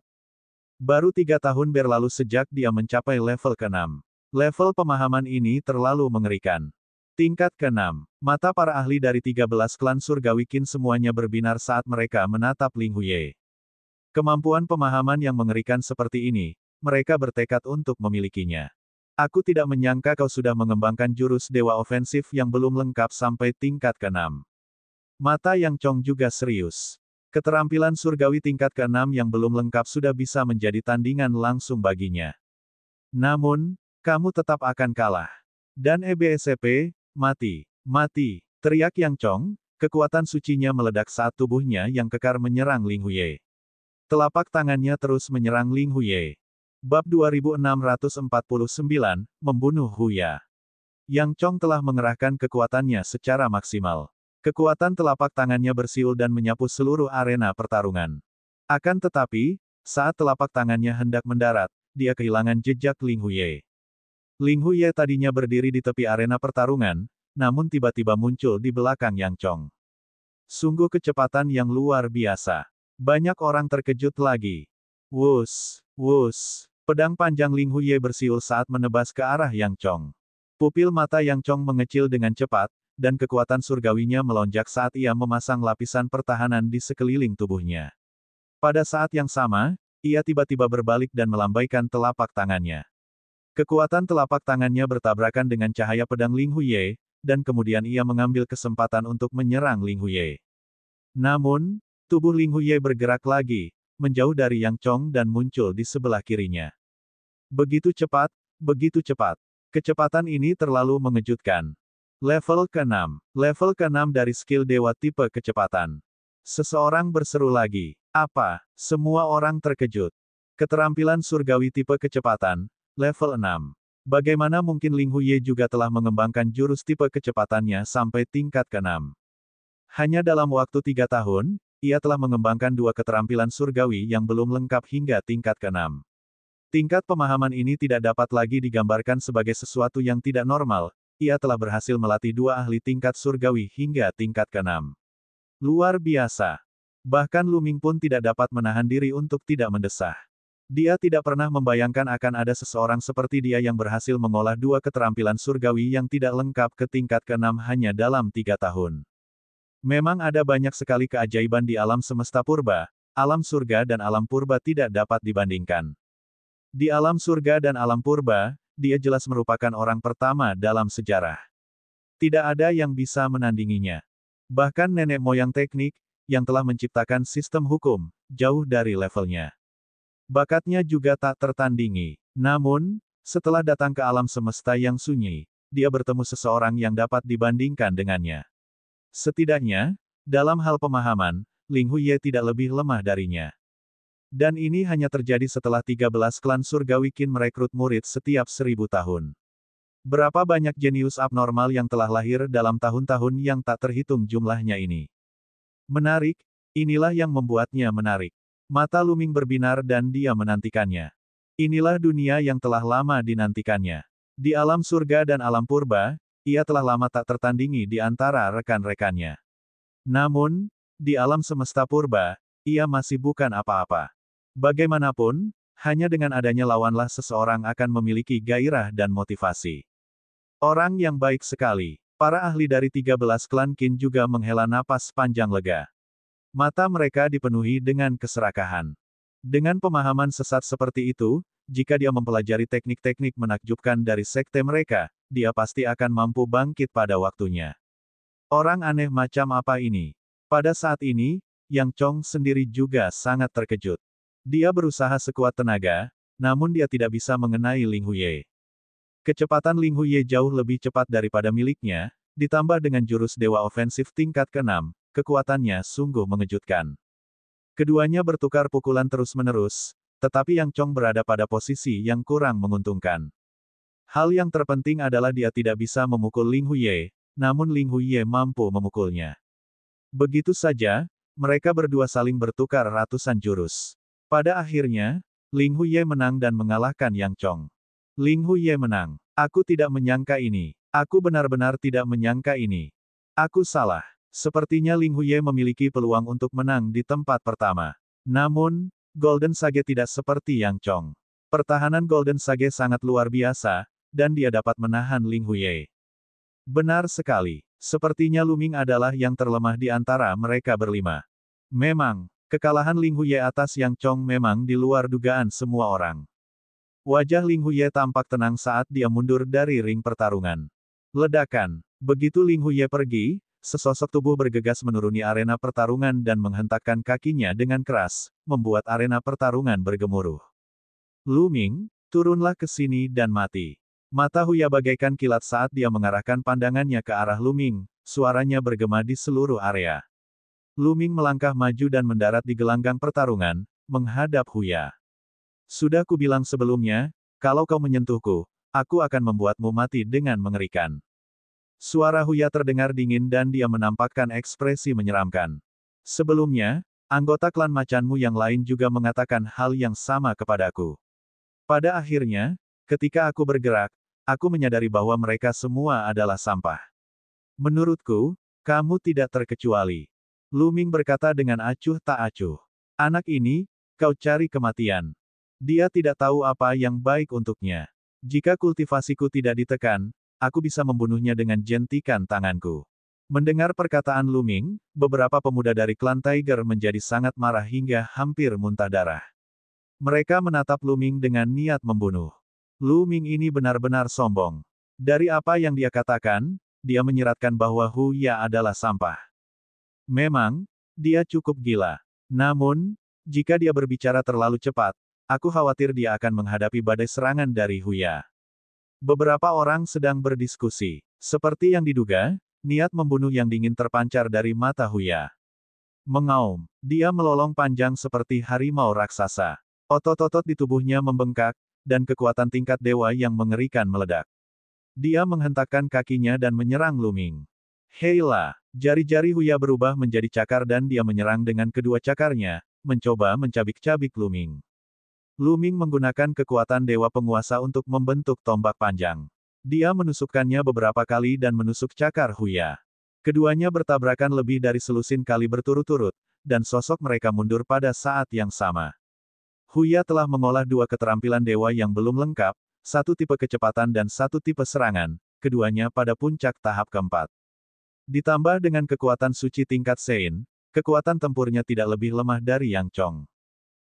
Baru 3 tahun berlalu sejak dia mencapai level ke-6. Level pemahaman ini terlalu mengerikan. Tingkat ke-6. Mata para ahli dari 13 klan surgawi Qin semuanya berbinar saat mereka menatap Ling Huye. Kemampuan pemahaman yang mengerikan seperti ini, mereka bertekad untuk memilikinya. Aku tidak menyangka kau sudah mengembangkan jurus dewa ofensif yang belum lengkap sampai tingkat ke-6. Mata Yang Chong juga serius. Keterampilan surgawi tingkat ke-6 yang belum lengkap sudah bisa menjadi tandingan langsung baginya. Namun, kamu tetap akan kalah. Dan EBSP, mati, mati, teriak Yang Chong, kekuatan sucinya meledak saat tubuhnya yang kekar menyerang Ling Huye. Telapak tangannya terus menyerang Ling Huye. Bab 2649, Membunuh Huya. Yang Chong telah mengerahkan kekuatannya secara maksimal. Kekuatan telapak tangannya bersiul dan menyapu seluruh arena pertarungan. Akan tetapi, saat telapak tangannya hendak mendarat, dia kehilangan jejak Ling Huye. Ling Huye tadinya berdiri di tepi arena pertarungan, namun tiba-tiba muncul di belakang Yang Chong. Sungguh kecepatan yang luar biasa. Banyak orang terkejut lagi. Wus, wus. Pedang panjang Ling Huye bersiul saat menebas ke arah Yang Chong. Pupil mata Yang Chong mengecil dengan cepat, dan kekuatan surgawinya melonjak saat ia memasang lapisan pertahanan di sekeliling tubuhnya. Pada saat yang sama, ia tiba-tiba berbalik dan melambaikan telapak tangannya. Kekuatan telapak tangannya bertabrakan dengan cahaya pedang Ling Huye, dan kemudian ia mengambil kesempatan untuk menyerang Ling Huye. Namun, tubuh Ling Huye bergerak lagi, menjauh dari Yang Chong dan muncul di sebelah kirinya. Begitu cepat, begitu cepat. Kecepatan ini terlalu mengejutkan. Level ke-6. Level ke-6 dari skill dewa tipe kecepatan. Seseorang berseru lagi. Apa? Semua orang terkejut. Keterampilan surgawi tipe kecepatan, level 6. Bagaimana mungkin Ling Huye juga telah mengembangkan jurus tipe kecepatannya sampai tingkat ke-6? Hanya dalam waktu 3 tahun, ia telah mengembangkan 2 keterampilan surgawi yang belum lengkap hingga tingkat ke-6. Tingkat pemahaman ini tidak dapat lagi digambarkan sebagai sesuatu yang tidak normal, ia telah berhasil melatih 2 ahli tingkat surgawi hingga tingkat ke-6. Luar biasa. Bahkan Luming pun tidak dapat menahan diri untuk tidak mendesah. Dia tidak pernah membayangkan akan ada seseorang seperti dia yang berhasil mengolah dua keterampilan surgawi yang tidak lengkap ke tingkat ke-6 hanya dalam 3 tahun. Memang ada banyak sekali keajaiban di alam semesta purba, alam surga dan alam purba tidak dapat dibandingkan. Di alam surga dan alam purba, dia jelas merupakan orang pertama dalam sejarah. Tidak ada yang bisa menandinginya. Bahkan nenek moyang teknik, yang telah menciptakan sistem hukum, jauh dari levelnya. Bakatnya juga tak tertandingi. Namun, setelah datang ke alam semesta yang sunyi, dia bertemu seseorang yang dapat dibandingkan dengannya. Setidaknya, dalam hal pemahaman, Ling Huye tidak lebih lemah darinya. Dan ini hanya terjadi setelah 13 klan surgawi Qin merekrut murid setiap 1000 tahun. Berapa banyak jenius abnormal yang telah lahir dalam tahun-tahun yang tak terhitung jumlahnya ini. Menarik, inilah yang membuatnya menarik. Mata Luming berbinar dan dia menantikannya. Inilah dunia yang telah lama dinantikannya. Di alam surga dan alam purba, ia telah lama tak tertandingi di antara rekan-rekannya. Namun, di alam semesta purba, ia masih bukan apa-apa. Bagaimanapun, hanya dengan adanya lawanlah seseorang akan memiliki gairah dan motivasi. Orang yang baik sekali. Para ahli dari 13 klan Qin juga menghela napas panjang lega. Mata mereka dipenuhi dengan keserakahan. Dengan pemahaman sesat seperti itu, jika dia mempelajari teknik-teknik menakjubkan dari sekte mereka, dia pasti akan mampu bangkit pada waktunya. Orang aneh macam apa ini? Pada saat ini, Yang Chong sendiri juga sangat terkejut. Dia berusaha sekuat tenaga, namun dia tidak bisa mengenai Ling Huye. Kecepatan Ling Huye jauh lebih cepat daripada miliknya, ditambah dengan jurus dewa ofensif tingkat ke-6, kekuatannya sungguh mengejutkan. Keduanya bertukar pukulan terus-menerus, tetapi Yang Chong berada pada posisi yang kurang menguntungkan. Hal yang terpenting adalah dia tidak bisa memukul Ling Huye, namun Ling Huye mampu memukulnya. Begitu saja, mereka berdua saling bertukar ratusan jurus. Pada akhirnya, Ling Huye menang dan mengalahkan Yang Chong. Ling Huye menang. Aku tidak menyangka ini. Aku benar-benar tidak menyangka ini. Aku salah. Sepertinya Ling Huye memiliki peluang untuk menang di tempat pertama. Namun, Golden Sage tidak seperti Yang Chong. Pertahanan Golden Sage sangat luar biasa, dan dia dapat menahan Ling Huye. Benar sekali. Sepertinya Luming adalah yang terlemah di antara mereka berlima. Memang, kekalahan Ling Huye atas Yang Chong memang di luar dugaan semua orang. Wajah Ling Huye tampak tenang saat dia mundur dari ring pertarungan. Ledakan. Begitu Ling Huye pergi, sesosok tubuh bergegas menuruni arena pertarungan dan menghentakkan kakinya dengan keras, membuat arena pertarungan bergemuruh. Luming, turunlah ke sini dan mati. Mata Huya bagaikan kilat saat dia mengarahkan pandangannya ke arah Luming, suaranya bergema di seluruh area. Luming melangkah maju dan mendarat di gelanggang pertarungan, menghadap Huya. Sudah kubilang sebelumnya, kalau kau menyentuhku, aku akan membuatmu mati dengan mengerikan. Suara Huya terdengar dingin dan dia menampakkan ekspresi menyeramkan. Sebelumnya, anggota klan macanmu yang lain juga mengatakan hal yang sama kepadaku. Pada akhirnya, ketika aku bergerak, aku menyadari bahwa mereka semua adalah sampah. Menurutku, kamu tidak terkecuali. Luming berkata dengan acuh tak acuh. Anak ini, kau cari kematian. Dia tidak tahu apa yang baik untuknya. Jika kultivasiku tidak ditekan, aku bisa membunuhnya dengan jentikan tanganku. Mendengar perkataan Luming, beberapa pemuda dari klan Tiger menjadi sangat marah hingga hampir muntah darah. Mereka menatap Luming dengan niat membunuh. Luming ini benar-benar sombong. Dari apa yang dia katakan, dia menyiratkan bahwa Huya adalah sampah. Memang, dia cukup gila. Namun, jika dia berbicara terlalu cepat, aku khawatir dia akan menghadapi badai serangan dari Huya. Beberapa orang sedang berdiskusi. Seperti yang diduga, niat membunuh yang dingin terpancar dari mata Huya. Mengaum, dia melolong panjang seperti harimau raksasa. Otot-otot di tubuhnya membengkak, dan kekuatan tingkat dewa yang mengerikan meledak. Dia menghentakkan kakinya dan menyerang Luming. Heila, jari-jari Huya berubah menjadi cakar dan dia menyerang dengan kedua cakarnya, mencoba mencabik-cabik Luming. Luming menggunakan kekuatan dewa penguasa untuk membentuk tombak panjang. Dia menusukkannya beberapa kali dan menusuk cakar Huya. Keduanya bertabrakan lebih dari selusin kali berturut-turut, dan sosok mereka mundur pada saat yang sama. Huya telah mengolah dua keterampilan dewa yang belum lengkap, satu tipe kecepatan dan satu tipe serangan, keduanya pada puncak tahap keempat. Ditambah dengan kekuatan suci tingkat Sein, kekuatan tempurnya tidak lebih lemah dari Yang Chong.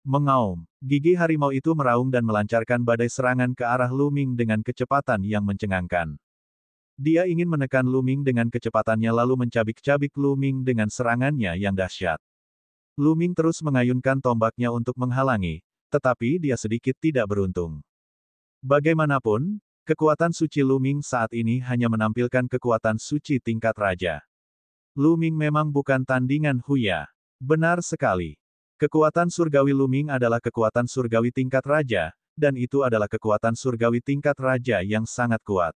Mengaum, gigi harimau itu meraung dan melancarkan badai serangan ke arah Lu Ming dengan kecepatan yang mencengangkan. Dia ingin menekan Lu Ming dengan kecepatannya lalu mencabik-cabik Lu Ming dengan serangannya yang dahsyat. Lu Ming terus mengayunkan tombaknya untuk menghalangi, tetapi dia sedikit tidak beruntung. Bagaimanapun, kekuatan suci Lu Ming saat ini hanya menampilkan kekuatan suci tingkat raja. Lu Ming memang bukan tandingan Huya. Benar sekali. Kekuatan surgawi Lu Ming adalah kekuatan surgawi tingkat raja, dan itu adalah kekuatan surgawi tingkat raja yang sangat kuat.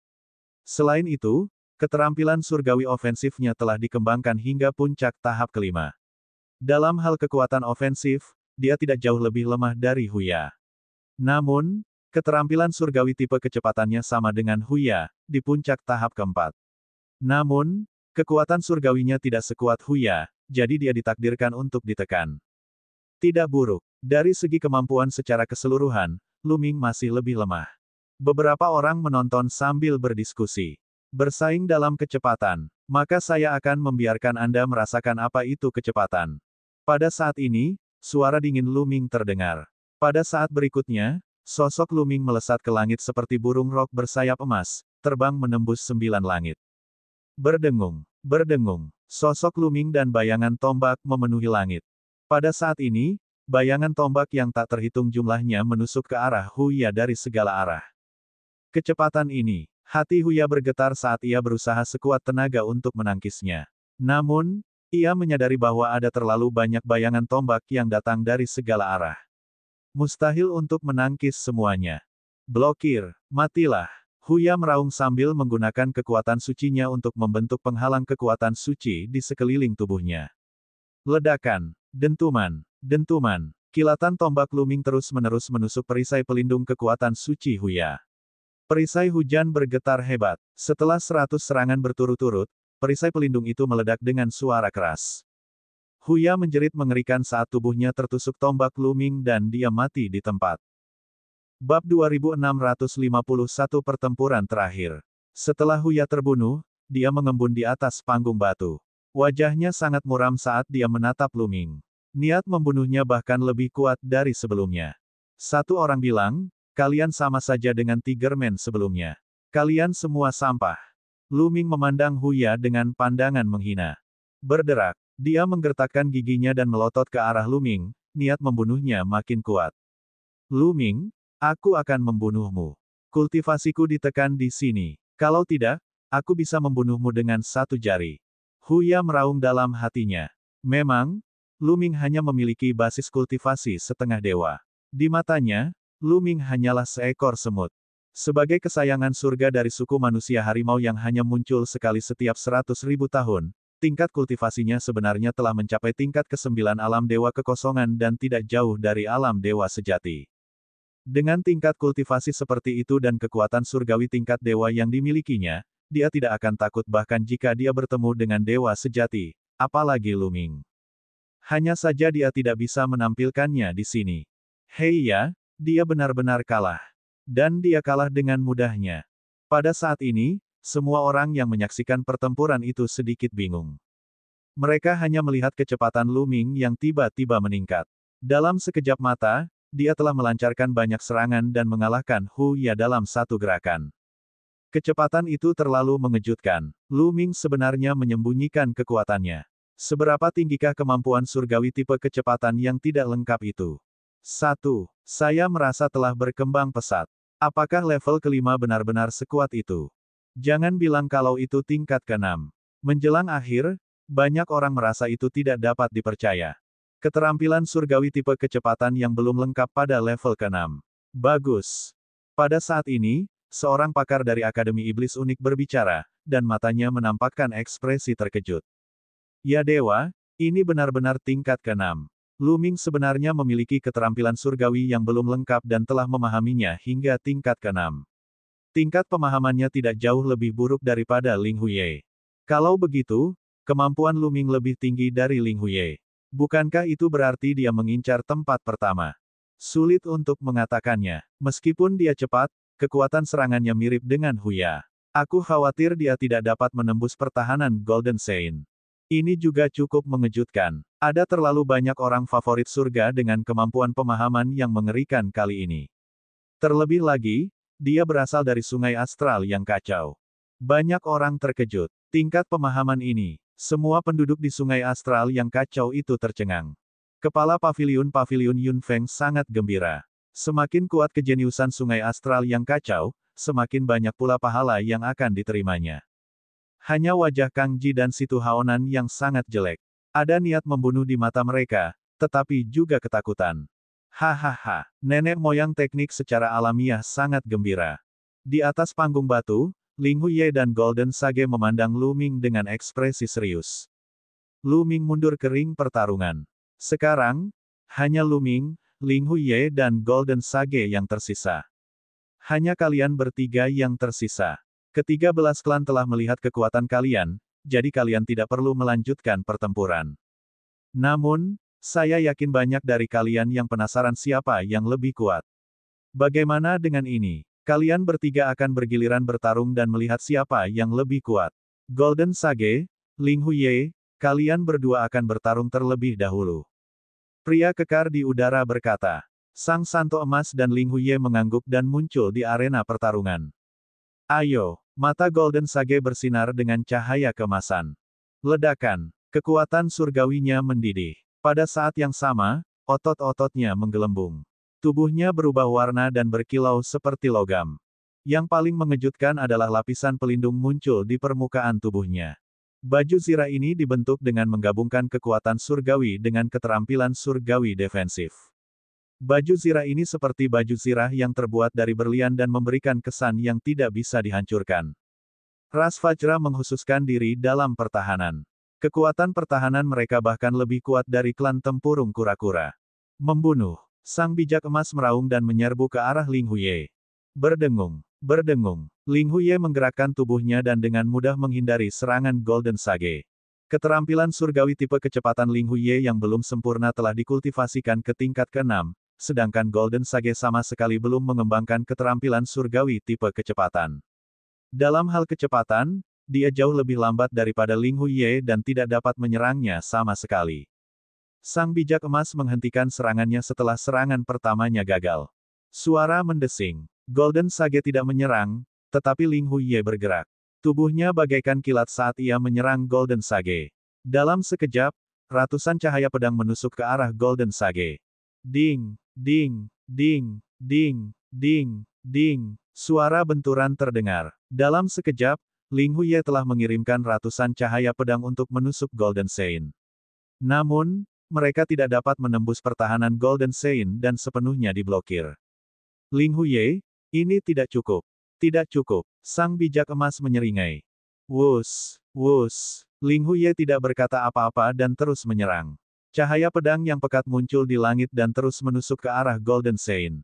Selain itu, keterampilan surgawi ofensifnya telah dikembangkan hingga puncak tahap kelima. Dalam hal kekuatan ofensif, dia tidak jauh lebih lemah dari Huya. Namun, keterampilan surgawi tipe kecepatannya sama dengan Huya, di puncak tahap keempat. Namun, kekuatan surgawinya tidak sekuat Huya, jadi dia ditakdirkan untuk ditekan. Tidak buruk. Dari segi kemampuan secara keseluruhan, Lu Ming masih lebih lemah. Beberapa orang menonton sambil berdiskusi. Bersaing dalam kecepatan. Maka saya akan membiarkan Anda merasakan apa itu kecepatan. Pada saat ini, suara dingin Lu Ming terdengar. Pada saat berikutnya, sosok Lu Ming melesat ke langit seperti burung rok bersayap emas, terbang menembus 9 langit. Berdengung, berdengung. Sosok Lu Ming dan bayangan tombak memenuhi langit. Pada saat ini, bayangan tombak yang tak terhitung jumlahnya menusuk ke arah Huya dari segala arah. Kecepatan ini, hati Huya bergetar saat ia berusaha sekuat tenaga untuk menangkisnya. Namun, ia menyadari bahwa ada terlalu banyak bayangan tombak yang datang dari segala arah. Mustahil untuk menangkis semuanya. Blokir, matilah. Huya meraung sambil menggunakan kekuatan sucinya untuk membentuk penghalang kekuatan suci di sekeliling tubuhnya. Ledakan, dentuman, dentuman, kilatan tombak Lu Ming terus-menerus menusuk perisai pelindung kekuatan suci Huya. Perisai hujan bergetar hebat. Setelah 100 serangan berturut-turut, perisai pelindung itu meledak dengan suara keras. Huya menjerit mengerikan saat tubuhnya tertusuk tombak Lu Ming dan dia mati di tempat. Bab 2651 Pertempuran terakhir. Setelah Huya terbunuh, dia mengembun di atas panggung batu. Wajahnya sangat muram saat dia menatap Lu Ming. Niat membunuhnya bahkan lebih kuat dari sebelumnya. Satu orang bilang, kalian sama saja dengan Tigerman sebelumnya. Kalian semua sampah. Lu Ming memandang Huya dengan pandangan menghina. Berderak, dia menggertakkan giginya dan melotot ke arah Lu Ming, niat membunuhnya makin kuat. Lu Ming, aku akan membunuhmu. Kultivasiku ditekan di sini. Kalau tidak, aku bisa membunuhmu dengan satu jari. Huya meraung dalam hatinya. Memang, Lu Ming hanya memiliki basis kultivasi setengah dewa. Di matanya, Lu Ming hanyalah seekor semut. Sebagai kesayangan surga dari suku manusia harimau yang hanya muncul sekali setiap 100.000 tahun, tingkat kultivasinya sebenarnya telah mencapai tingkat ke-9 alam dewa kekosongan dan tidak jauh dari alam dewa sejati. Dengan tingkat kultivasi seperti itu dan kekuatan surgawi tingkat dewa yang dimilikinya, dia tidak akan takut bahkan jika dia bertemu dengan dewa sejati, apalagi Lu Ming. Hanya saja dia tidak bisa menampilkannya di sini. Hei ya, dia benar-benar kalah. Dan dia kalah dengan mudahnya. Pada saat ini, semua orang yang menyaksikan pertempuran itu sedikit bingung. Mereka hanya melihat kecepatan Lu Ming yang tiba-tiba meningkat. Dalam sekejap mata, dia telah melancarkan banyak serangan dan mengalahkan Huya dalam satu gerakan. Kecepatan itu terlalu mengejutkan. Lu Ming sebenarnya menyembunyikan kekuatannya. Seberapa tinggikah kemampuan surgawi tipe kecepatan yang tidak lengkap itu? 1. Saya merasa telah berkembang pesat. Apakah level kelima benar-benar sekuat itu? Jangan bilang kalau itu tingkat ke-6. Menjelang akhir, banyak orang merasa itu tidak dapat dipercaya. Keterampilan surgawi tipe kecepatan yang belum lengkap pada level ke-6. Bagus. Pada saat ini, seorang pakar dari Akademi Iblis Unik berbicara, dan matanya menampakkan ekspresi terkejut. Ya dewa, ini benar-benar tingkat ke-6. Lu Ming sebenarnya memiliki keterampilan surgawi yang belum lengkap dan telah memahaminya hingga tingkat ke-6. Tingkat pemahamannya tidak jauh lebih buruk daripada Ling Huye. Kalau begitu, kemampuan Lu Ming lebih tinggi dari Ling Huye. Bukankah itu berarti dia mengincar tempat pertama? Sulit untuk mengatakannya. Meskipun dia cepat, kekuatan serangannya mirip dengan Huya. Aku khawatir dia tidak dapat menembus pertahanan Golden Sein. Ini juga cukup mengejutkan. Ada terlalu banyak orang favorit surga dengan kemampuan pemahaman yang mengerikan kali ini. Terlebih lagi, dia berasal dari Sungai Astral yang kacau. Banyak orang terkejut. Tingkat pemahaman ini, semua penduduk di Sungai Astral yang kacau itu tercengang. Kepala paviliun Yun Feng sangat gembira. Semakin kuat kejeniusan Sungai Astral yang kacau, semakin banyak pula pahala yang akan diterimanya. Hanya wajah Kang Ji dan Situ Haonan yang sangat jelek. Ada niat membunuh di mata mereka, tetapi juga ketakutan. Hahaha, nenek moyang teknik secara alamiah sangat gembira. Di atas panggung batu, Ling Huye dan Golden Sage memandang Lu Ming dengan ekspresi serius. Lu Ming mundur ke ring pertarungan. Sekarang, hanya Lu Ming, Ling Huye dan Golden Sage yang tersisa. Hanya kalian bertiga yang tersisa. Ke-13 klan telah melihat kekuatan kalian, jadi kalian tidak perlu melanjutkan pertempuran. Namun, saya yakin banyak dari kalian yang penasaran siapa yang lebih kuat. Bagaimana dengan ini? Kalian bertiga akan bergiliran bertarung dan melihat siapa yang lebih kuat. Golden Sage, Ling Huye, kalian berdua akan bertarung terlebih dahulu. Pria kekar di udara berkata. Sang Santo Emas dan Ling Huye mengangguk dan muncul di arena pertarungan. Ayo, mata Golden Sage bersinar dengan cahaya kemasan. Ledakan, kekuatan surgawinya mendidih. Pada saat yang sama, otot-ototnya menggelembung. Tubuhnya berubah warna dan berkilau seperti logam. Yang paling mengejutkan adalah lapisan pelindung muncul di permukaan tubuhnya. Baju zirah ini dibentuk dengan menggabungkan kekuatan surgawi dengan keterampilan surgawi defensif. Baju zirah ini seperti baju zirah yang terbuat dari berlian dan memberikan kesan yang tidak bisa dihancurkan. Ras Fajra menghususkan diri dalam pertahanan. Kekuatan pertahanan mereka bahkan lebih kuat dari klan tempurung kura-kura. Membunuh. Sang bijak emas meraung dan menyerbu ke arah Ling Huye. Berdengung. Berdengung. Ling Huye menggerakkan tubuhnya dan dengan mudah menghindari serangan Golden Sage. Keterampilan surgawi tipe kecepatan Ling Huye yang belum sempurna telah dikultivasikan ke tingkat ke-6, sedangkan Golden Sage sama sekali belum mengembangkan keterampilan surgawi tipe kecepatan. Dalam hal kecepatan, dia jauh lebih lambat daripada Ling Huye dan tidak dapat menyerangnya sama sekali. Sang bijak emas menghentikan serangannya setelah serangan pertamanya gagal. Suara mendesing. Golden Sage tidak menyerang, tetapi Ling Huye bergerak. Tubuhnya bagaikan kilat saat ia menyerang Golden Sage. Dalam sekejap, ratusan cahaya pedang menusuk ke arah Golden Sage. Ding, ding, ding, ding, ding, ding. Suara benturan terdengar. Dalam sekejap, Ling Huye telah mengirimkan ratusan cahaya pedang untuk menusuk Golden Sein. Namun, mereka tidak dapat menembus pertahanan Golden Sein dan sepenuhnya diblokir. Ling Huye, ini tidak cukup. Tidak cukup. Sang bijak emas menyeringai. Wus, wus. Ling Huye tidak berkata apa-apa dan terus menyerang. Cahaya pedang yang pekat muncul di langit dan terus menusuk ke arah Golden Sein.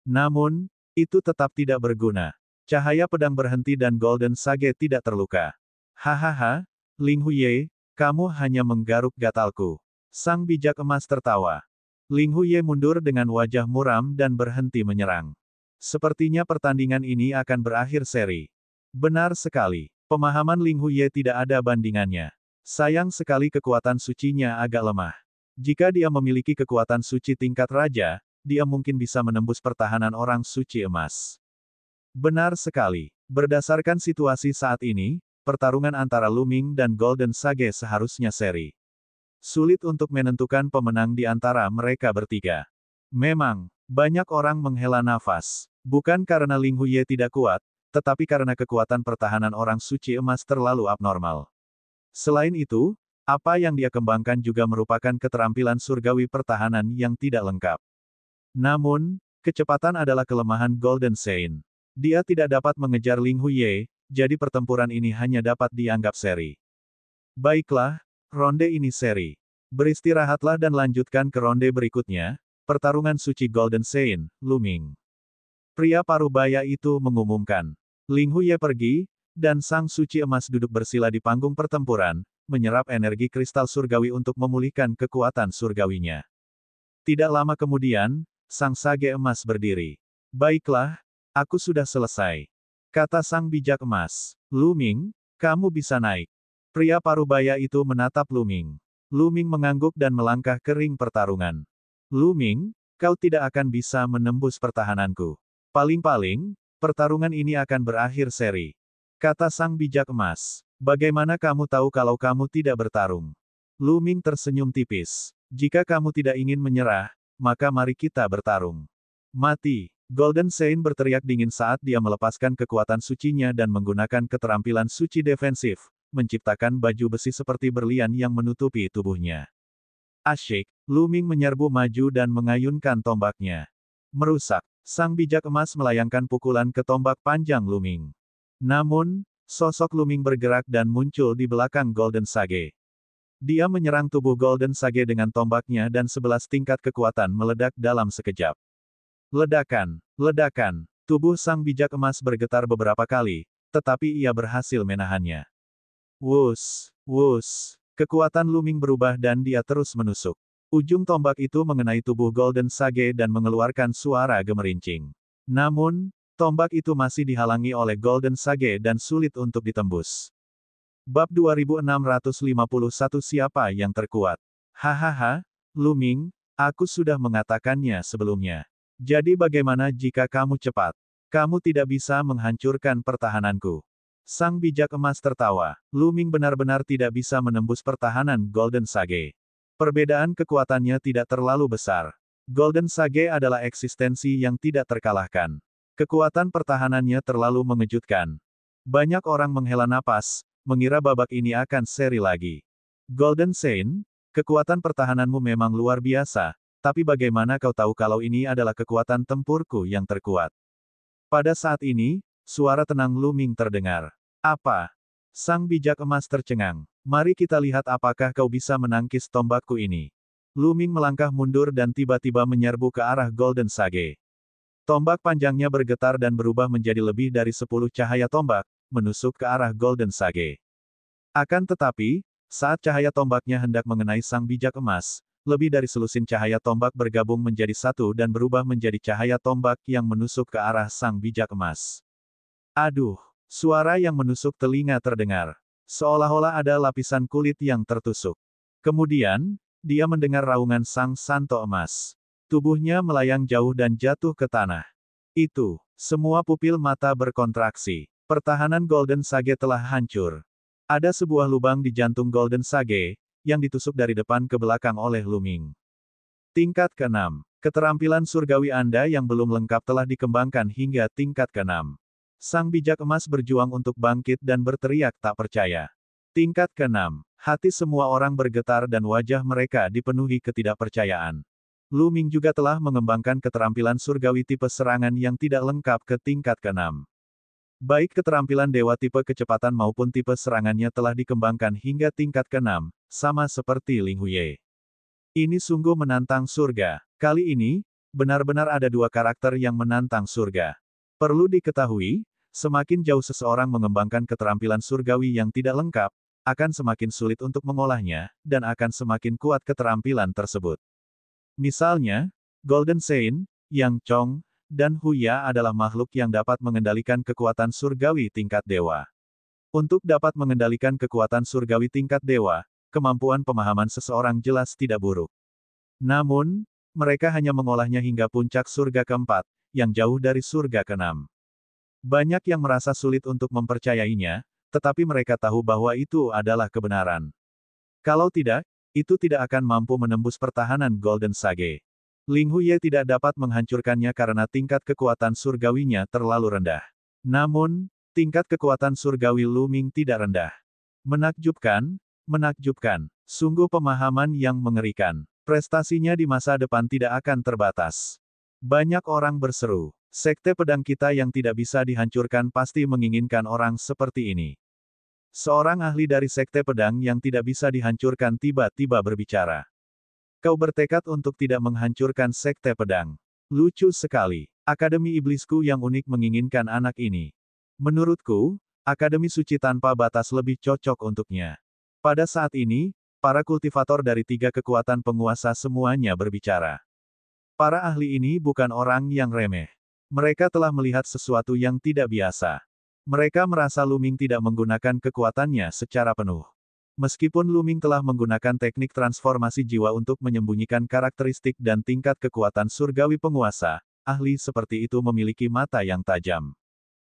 Namun, itu tetap tidak berguna. Cahaya pedang berhenti dan Golden Sage tidak terluka. Hahaha, Ling Huye, kamu hanya menggaruk gatalku. Sang bijak emas tertawa. Ling Huye mundur dengan wajah muram dan berhenti menyerang. Sepertinya pertandingan ini akan berakhir seri. Benar sekali. Pemahaman Ling Huye tidak ada bandingannya. Sayang sekali kekuatan sucinya agak lemah. Jika dia memiliki kekuatan suci tingkat raja, dia mungkin bisa menembus pertahanan orang suci emas. Benar sekali. Berdasarkan situasi saat ini, pertarungan antara Lu Ming dan Golden Sage seharusnya seri. Sulit untuk menentukan pemenang di antara mereka bertiga. Memang, banyak orang menghela nafas. Bukan karena Ling Huye tidak kuat, tetapi karena kekuatan pertahanan orang suci emas terlalu abnormal. Selain itu, apa yang dia kembangkan juga merupakan keterampilan surgawi pertahanan yang tidak lengkap. Namun, kecepatan adalah kelemahan Golden Sein. Dia tidak dapat mengejar Ling Huye, jadi pertempuran ini hanya dapat dianggap seri. Baiklah, ronde ini seri. Beristirahatlah dan lanjutkan ke ronde berikutnya, pertarungan suci Golden Sein, Lu Ming. Pria parubaya itu mengumumkan. Ling Huye pergi, dan sang suci emas duduk bersila di panggung pertempuran, menyerap energi kristal surgawi untuk memulihkan kekuatan surgawinya. Tidak lama kemudian, sang sage emas berdiri. Baiklah, aku sudah selesai, kata sang bijak emas. Lu Ming, kamu bisa naik. Pria parubaya itu menatap Lu Ming. Lu Ming mengangguk dan melangkah ke ring pertarungan. Lu Ming, kau tidak akan bisa menembus pertahananku. Paling-paling, pertarungan ini akan berakhir seri, kata sang bijak emas. Bagaimana kamu tahu kalau kamu tidak bertarung? Lu Ming tersenyum tipis. Jika kamu tidak ingin menyerah, maka mari kita bertarung. Mati! Golden Sein berteriak dingin saat dia melepaskan kekuatan sucinya dan menggunakan keterampilan suci defensif, menciptakan baju besi seperti berlian yang menutupi tubuhnya. Asyik, Lu Ming menyerbu maju dan mengayunkan tombaknya. Merusak, sang bijak emas melayangkan pukulan ke tombak panjang Lu Ming. Namun, sosok Lu Ming bergerak dan muncul di belakang Golden Sage. Dia menyerang tubuh Golden Sage dengan tombaknya dan 11 tingkat kekuatan meledak dalam sekejap. Ledakan, ledakan, tubuh sang bijak emas bergetar beberapa kali, tetapi ia berhasil menahannya. Wus, wus. Kekuatan Lu Ming berubah dan dia terus menusuk. Ujung tombak itu mengenai tubuh Golden Sage dan mengeluarkan suara gemerincing. Namun, tombak itu masih dihalangi oleh Golden Sage dan sulit untuk ditembus. Bab 2651 Siapa yang terkuat? Hahaha, Lu Ming, aku sudah mengatakannya sebelumnya. Jadi bagaimana jika kamu cepat? Kamu tidak bisa menghancurkan pertahananku. Sang bijak emas tertawa. Lu Ming benar-benar tidak bisa menembus pertahanan Golden Sage. Perbedaan kekuatannya tidak terlalu besar. Golden Sage adalah eksistensi yang tidak terkalahkan. Kekuatan pertahanannya terlalu mengejutkan. Banyak orang menghela napas, mengira babak ini akan seri lagi. Golden Sein, kekuatan pertahananmu memang luar biasa, tapi bagaimana kau tahu kalau ini adalah kekuatan tempurku yang terkuat? Pada saat ini, suara tenang Lu Ming terdengar. Apa? Sang bijak emas tercengang. Mari kita lihat apakah kau bisa menangkis tombakku ini. Lu Ming melangkah mundur dan tiba-tiba menyerbu ke arah Golden Sage. Tombak panjangnya bergetar dan berubah menjadi lebih dari 10 cahaya tombak, menusuk ke arah Golden Sage. Akan tetapi, saat cahaya tombaknya hendak mengenai sang bijak emas, lebih dari selusin cahaya tombak bergabung menjadi satu dan berubah menjadi cahaya tombak yang menusuk ke arah sang bijak emas. Aduh! Suara yang menusuk telinga terdengar. Seolah-olah ada lapisan kulit yang tertusuk. Kemudian, dia mendengar raungan sang santo emas. Tubuhnya melayang jauh dan jatuh ke tanah. Itu, semua pupil mata berkontraksi. Pertahanan Golden Sage telah hancur. Ada sebuah lubang di jantung Golden Sage, yang ditusuk dari depan ke belakang oleh Lu Ming. Tingkat ke-6. Keterampilan surgawi Anda yang belum lengkap telah dikembangkan hingga tingkat ke-6. Sang bijak emas berjuang untuk bangkit dan berteriak tak percaya. Tingkat ke-6. Hati semua orang bergetar dan wajah mereka dipenuhi ketidakpercayaan. Lu Ming juga telah mengembangkan keterampilan surgawi tipe serangan yang tidak lengkap ke tingkat ke-6. Baik keterampilan dewa tipe kecepatan maupun tipe serangannya telah dikembangkan hingga tingkat ke-6, sama seperti Ling Huye. Ini sungguh menantang surga. Kali ini, benar-benar ada dua karakter yang menantang surga. Perlu diketahui, semakin jauh seseorang mengembangkan keterampilan surgawi yang tidak lengkap, akan semakin sulit untuk mengolahnya, dan akan semakin kuat keterampilan tersebut. Misalnya, Golden Sein, Yang Chong, dan Huya adalah makhluk yang dapat mengendalikan kekuatan surgawi tingkat dewa. Untuk dapat mengendalikan kekuatan surgawi tingkat dewa, kemampuan pemahaman seseorang jelas tidak buruk. Namun, mereka hanya mengolahnya hingga puncak surga keempat, yang jauh dari surga keenam. Banyak yang merasa sulit untuk mempercayainya, tetapi mereka tahu bahwa itu adalah kebenaran. Kalau tidak, itu tidak akan mampu menembus pertahanan Golden Sage. Ling Huye tidak dapat menghancurkannya karena tingkat kekuatan surgawinya terlalu rendah. Namun, tingkat kekuatan surgawi Lu Ming tidak rendah. Menakjubkan, menakjubkan. Sungguh pemahaman yang mengerikan. Prestasinya di masa depan tidak akan terbatas. Banyak orang berseru. Sekte pedang kita yang tidak bisa dihancurkan pasti menginginkan orang seperti ini. Seorang ahli dari sekte pedang yang tidak bisa dihancurkan tiba-tiba berbicara. Kau bertekad untuk tidak menghancurkan sekte pedang. Lucu sekali. Akademi iblisku yang unik menginginkan anak ini. Menurutku, Akademi Suci tanpa batas lebih cocok untuknya. Pada saat ini, para kultivator dari tiga kekuatan penguasa semuanya berbicara. Para ahli ini bukan orang yang remeh. Mereka telah melihat sesuatu yang tidak biasa. Mereka merasa Luming tidak menggunakan kekuatannya secara penuh. Meskipun Luming telah menggunakan teknik transformasi jiwa untuk menyembunyikan karakteristik dan tingkat kekuatan surgawi penguasa, ahli seperti itu memiliki mata yang tajam.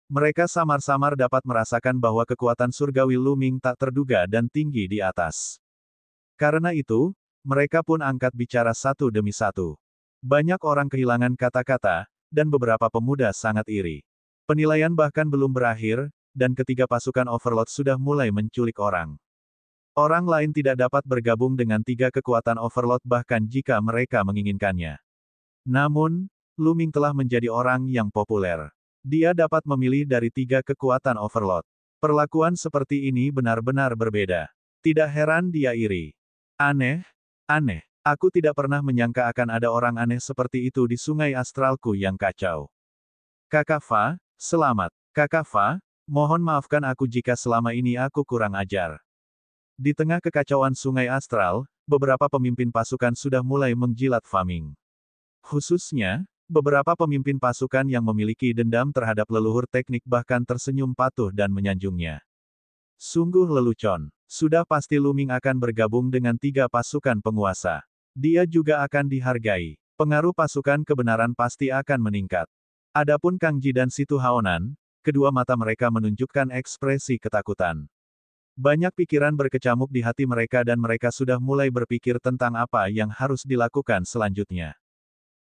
Mereka samar-samar dapat merasakan bahwa kekuatan surgawi Luming tak terduga dan tinggi di atas. Karena itu, mereka pun angkat bicara satu demi satu. Banyak orang kehilangan kata-kata, dan beberapa pemuda sangat iri. Penilaian bahkan belum berakhir, dan ketiga pasukan Overlord sudah mulai menculik orang. Orang lain tidak dapat bergabung dengan tiga kekuatan Overlord bahkan jika mereka menginginkannya. Namun, Luming telah menjadi orang yang populer. Dia dapat memilih dari tiga kekuatan Overlord. Perlakuan seperti ini benar-benar berbeda. Tidak heran dia iri. Aneh, aneh. Aku tidak pernah menyangka akan ada orang aneh seperti itu di sungai astralku yang kacau. Kakak Fa, selamat. Kakak Fa, mohon maafkan aku jika selama ini aku kurang ajar. Di tengah kekacauan sungai astral, beberapa pemimpin pasukan sudah mulai menjilat Fa Ming. Khususnya, beberapa pemimpin pasukan yang memiliki dendam terhadap leluhur teknik bahkan tersenyum patuh dan menyanjungnya. Sungguh lelucon. Sudah pasti Luming akan bergabung dengan tiga pasukan penguasa. Dia juga akan dihargai. Pengaruh pasukan kebenaran pasti akan meningkat. Adapun Kang Ji dan Situ Haonan, kedua mata mereka menunjukkan ekspresi ketakutan. Banyak pikiran berkecamuk di hati mereka dan mereka sudah mulai berpikir tentang apa yang harus dilakukan selanjutnya.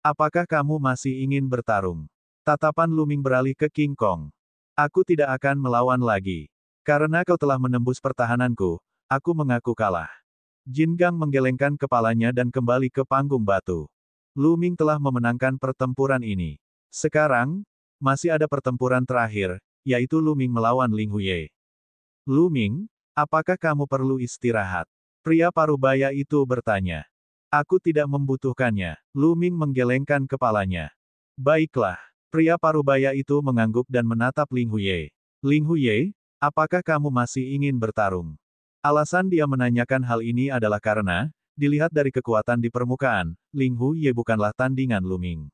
Apakah kamu masih ingin bertarung? Tatapan Luming beralih ke King Kong. Aku tidak akan melawan lagi. Karena kau telah menembus pertahananku, aku mengaku kalah. Jin Gang menggelengkan kepalanya dan kembali ke panggung batu. Luming telah memenangkan pertempuran ini. Sekarang, masih ada pertempuran terakhir, yaitu Luming melawan Ling Huye. Luming, apakah kamu perlu istirahat? Pria parubaya itu bertanya. Aku tidak membutuhkannya. Luming menggelengkan kepalanya. Baiklah. Pria parubaya itu mengangguk dan menatap Ling Huye. Ling Huye, apakah kamu masih ingin bertarung? Alasan dia menanyakan hal ini adalah karena, dilihat dari kekuatan di permukaan, Ling Huye bukanlah tandingan Luming.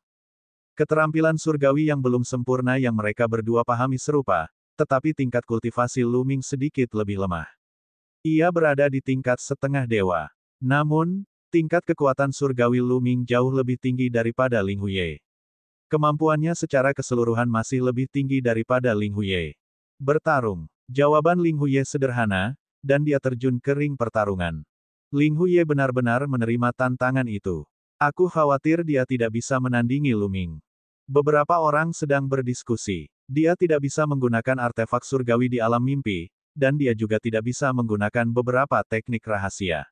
Keterampilan surgawi yang belum sempurna yang mereka berdua pahami serupa, tetapi tingkat kultivasi Luming sedikit lebih lemah. Ia berada di tingkat setengah dewa. Namun, tingkat kekuatan surgawi Luming jauh lebih tinggi daripada Ling Huye. Kemampuannya secara keseluruhan masih lebih tinggi daripada Ling Huye. Bertarung. Jawaban Ling Huye sederhana, dan dia terjun ke ring pertarungan. Ling Huye benar-benar menerima tantangan itu. Aku khawatir dia tidak bisa menandingi Luming. Beberapa orang sedang berdiskusi. Dia tidak bisa menggunakan artefak surgawi di alam mimpi, dan dia juga tidak bisa menggunakan beberapa teknik rahasia.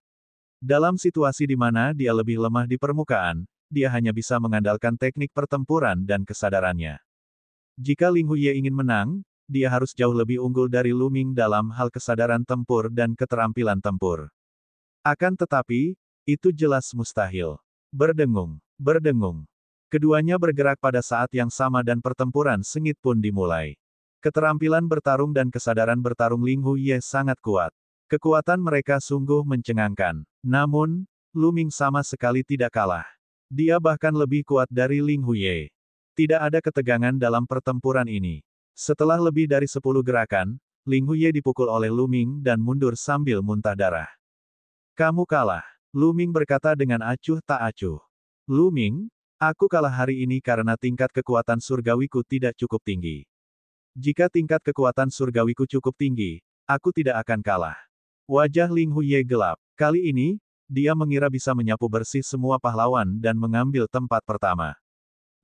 Dalam situasi di mana dia lebih lemah di permukaan, dia hanya bisa mengandalkan teknik pertempuran dan kesadarannya. Jika Ling Huye ingin menang, dia harus jauh lebih unggul dari Luming dalam hal kesadaran tempur dan keterampilan tempur. Akan tetapi, itu jelas mustahil. Berdengung, berdengung. Keduanya bergerak pada saat yang sama dan pertempuran sengit pun dimulai. Keterampilan bertarung dan kesadaran bertarung Ling Huye sangat kuat. Kekuatan mereka sungguh mencengangkan. Namun, Luming sama sekali tidak kalah. Dia bahkan lebih kuat dari Ling Huye. Tidak ada ketegangan dalam pertempuran ini. Setelah lebih dari 10 gerakan, Ling Huye dipukul oleh Luming dan mundur sambil muntah darah. Kamu kalah. Luming berkata dengan acuh tak acuh. Luming, aku kalah hari ini karena tingkat kekuatan surgawiku tidak cukup tinggi. Jika tingkat kekuatan surgawiku cukup tinggi, aku tidak akan kalah. Wajah Ling Huye gelap. Kali ini, dia mengira bisa menyapu bersih semua pahlawan dan mengambil tempat pertama.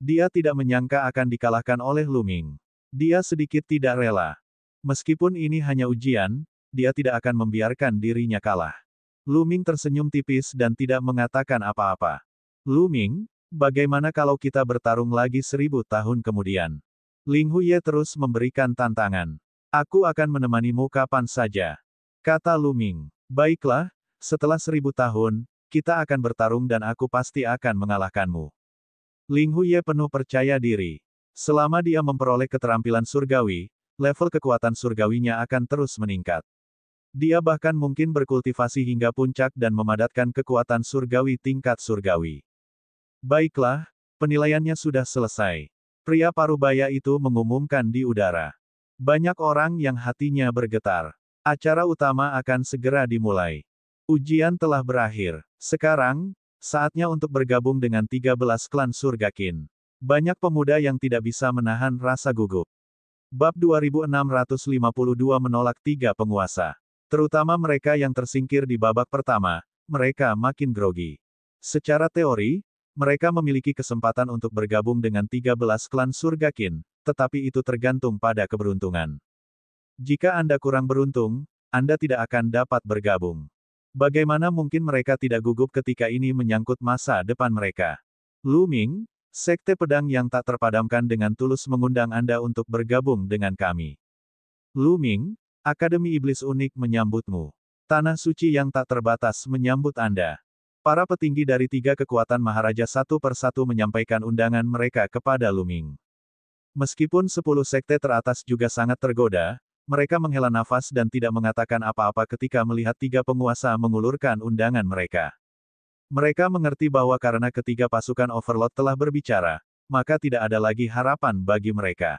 Dia tidak menyangka akan dikalahkan oleh Luming. Dia sedikit tidak rela. Meskipun ini hanya ujian, dia tidak akan membiarkan dirinya kalah. Luming tersenyum tipis dan tidak mengatakan apa-apa. Luming, bagaimana kalau kita bertarung lagi 1000 tahun kemudian? Ling Huye terus memberikan tantangan. Aku akan menemanimu kapan saja. Kata Luming. Baiklah, setelah 1000 tahun, kita akan bertarung dan aku pasti akan mengalahkanmu. Ling Huye penuh percaya diri. Selama dia memperoleh keterampilan surgawi, level kekuatan surgawinya akan terus meningkat. Dia bahkan mungkin berkultivasi hingga puncak dan memadatkan kekuatan surgawi tingkat surgawi. Baiklah, penilaiannya sudah selesai. Pria parubaya itu mengumumkan di udara. Banyak orang yang hatinya bergetar. Acara utama akan segera dimulai. Ujian telah berakhir. Sekarang, saatnya untuk bergabung dengan 13 klan surga Qin. Banyak pemuda yang tidak bisa menahan rasa gugup. Bab 2652 menolak 3 penguasa. Terutama mereka yang tersingkir di babak pertama, mereka makin grogi. Secara teori, mereka memiliki kesempatan untuk bergabung dengan 13 klan surga Qin, tetapi itu tergantung pada keberuntungan. Jika Anda kurang beruntung, Anda tidak akan dapat bergabung. Bagaimana mungkin mereka tidak gugup ketika ini menyangkut masa depan mereka? Lu Ming, Sekte Pedang yang tak terpadamkan dengan tulus mengundang Anda untuk bergabung dengan kami. Lu Ming, Akademi Iblis Unik menyambutmu. Tanah suci yang tak terbatas menyambut Anda. Para petinggi dari 3 kekuatan Maharaja satu persatu menyampaikan undangan mereka kepada Lu Ming. Meskipun 10 sekte teratas juga sangat tergoda, mereka menghela nafas dan tidak mengatakan apa-apa ketika melihat 3 penguasa mengulurkan undangan mereka. Mereka mengerti bahwa karena ketiga pasukan Overlord telah berbicara, maka tidak ada lagi harapan bagi mereka.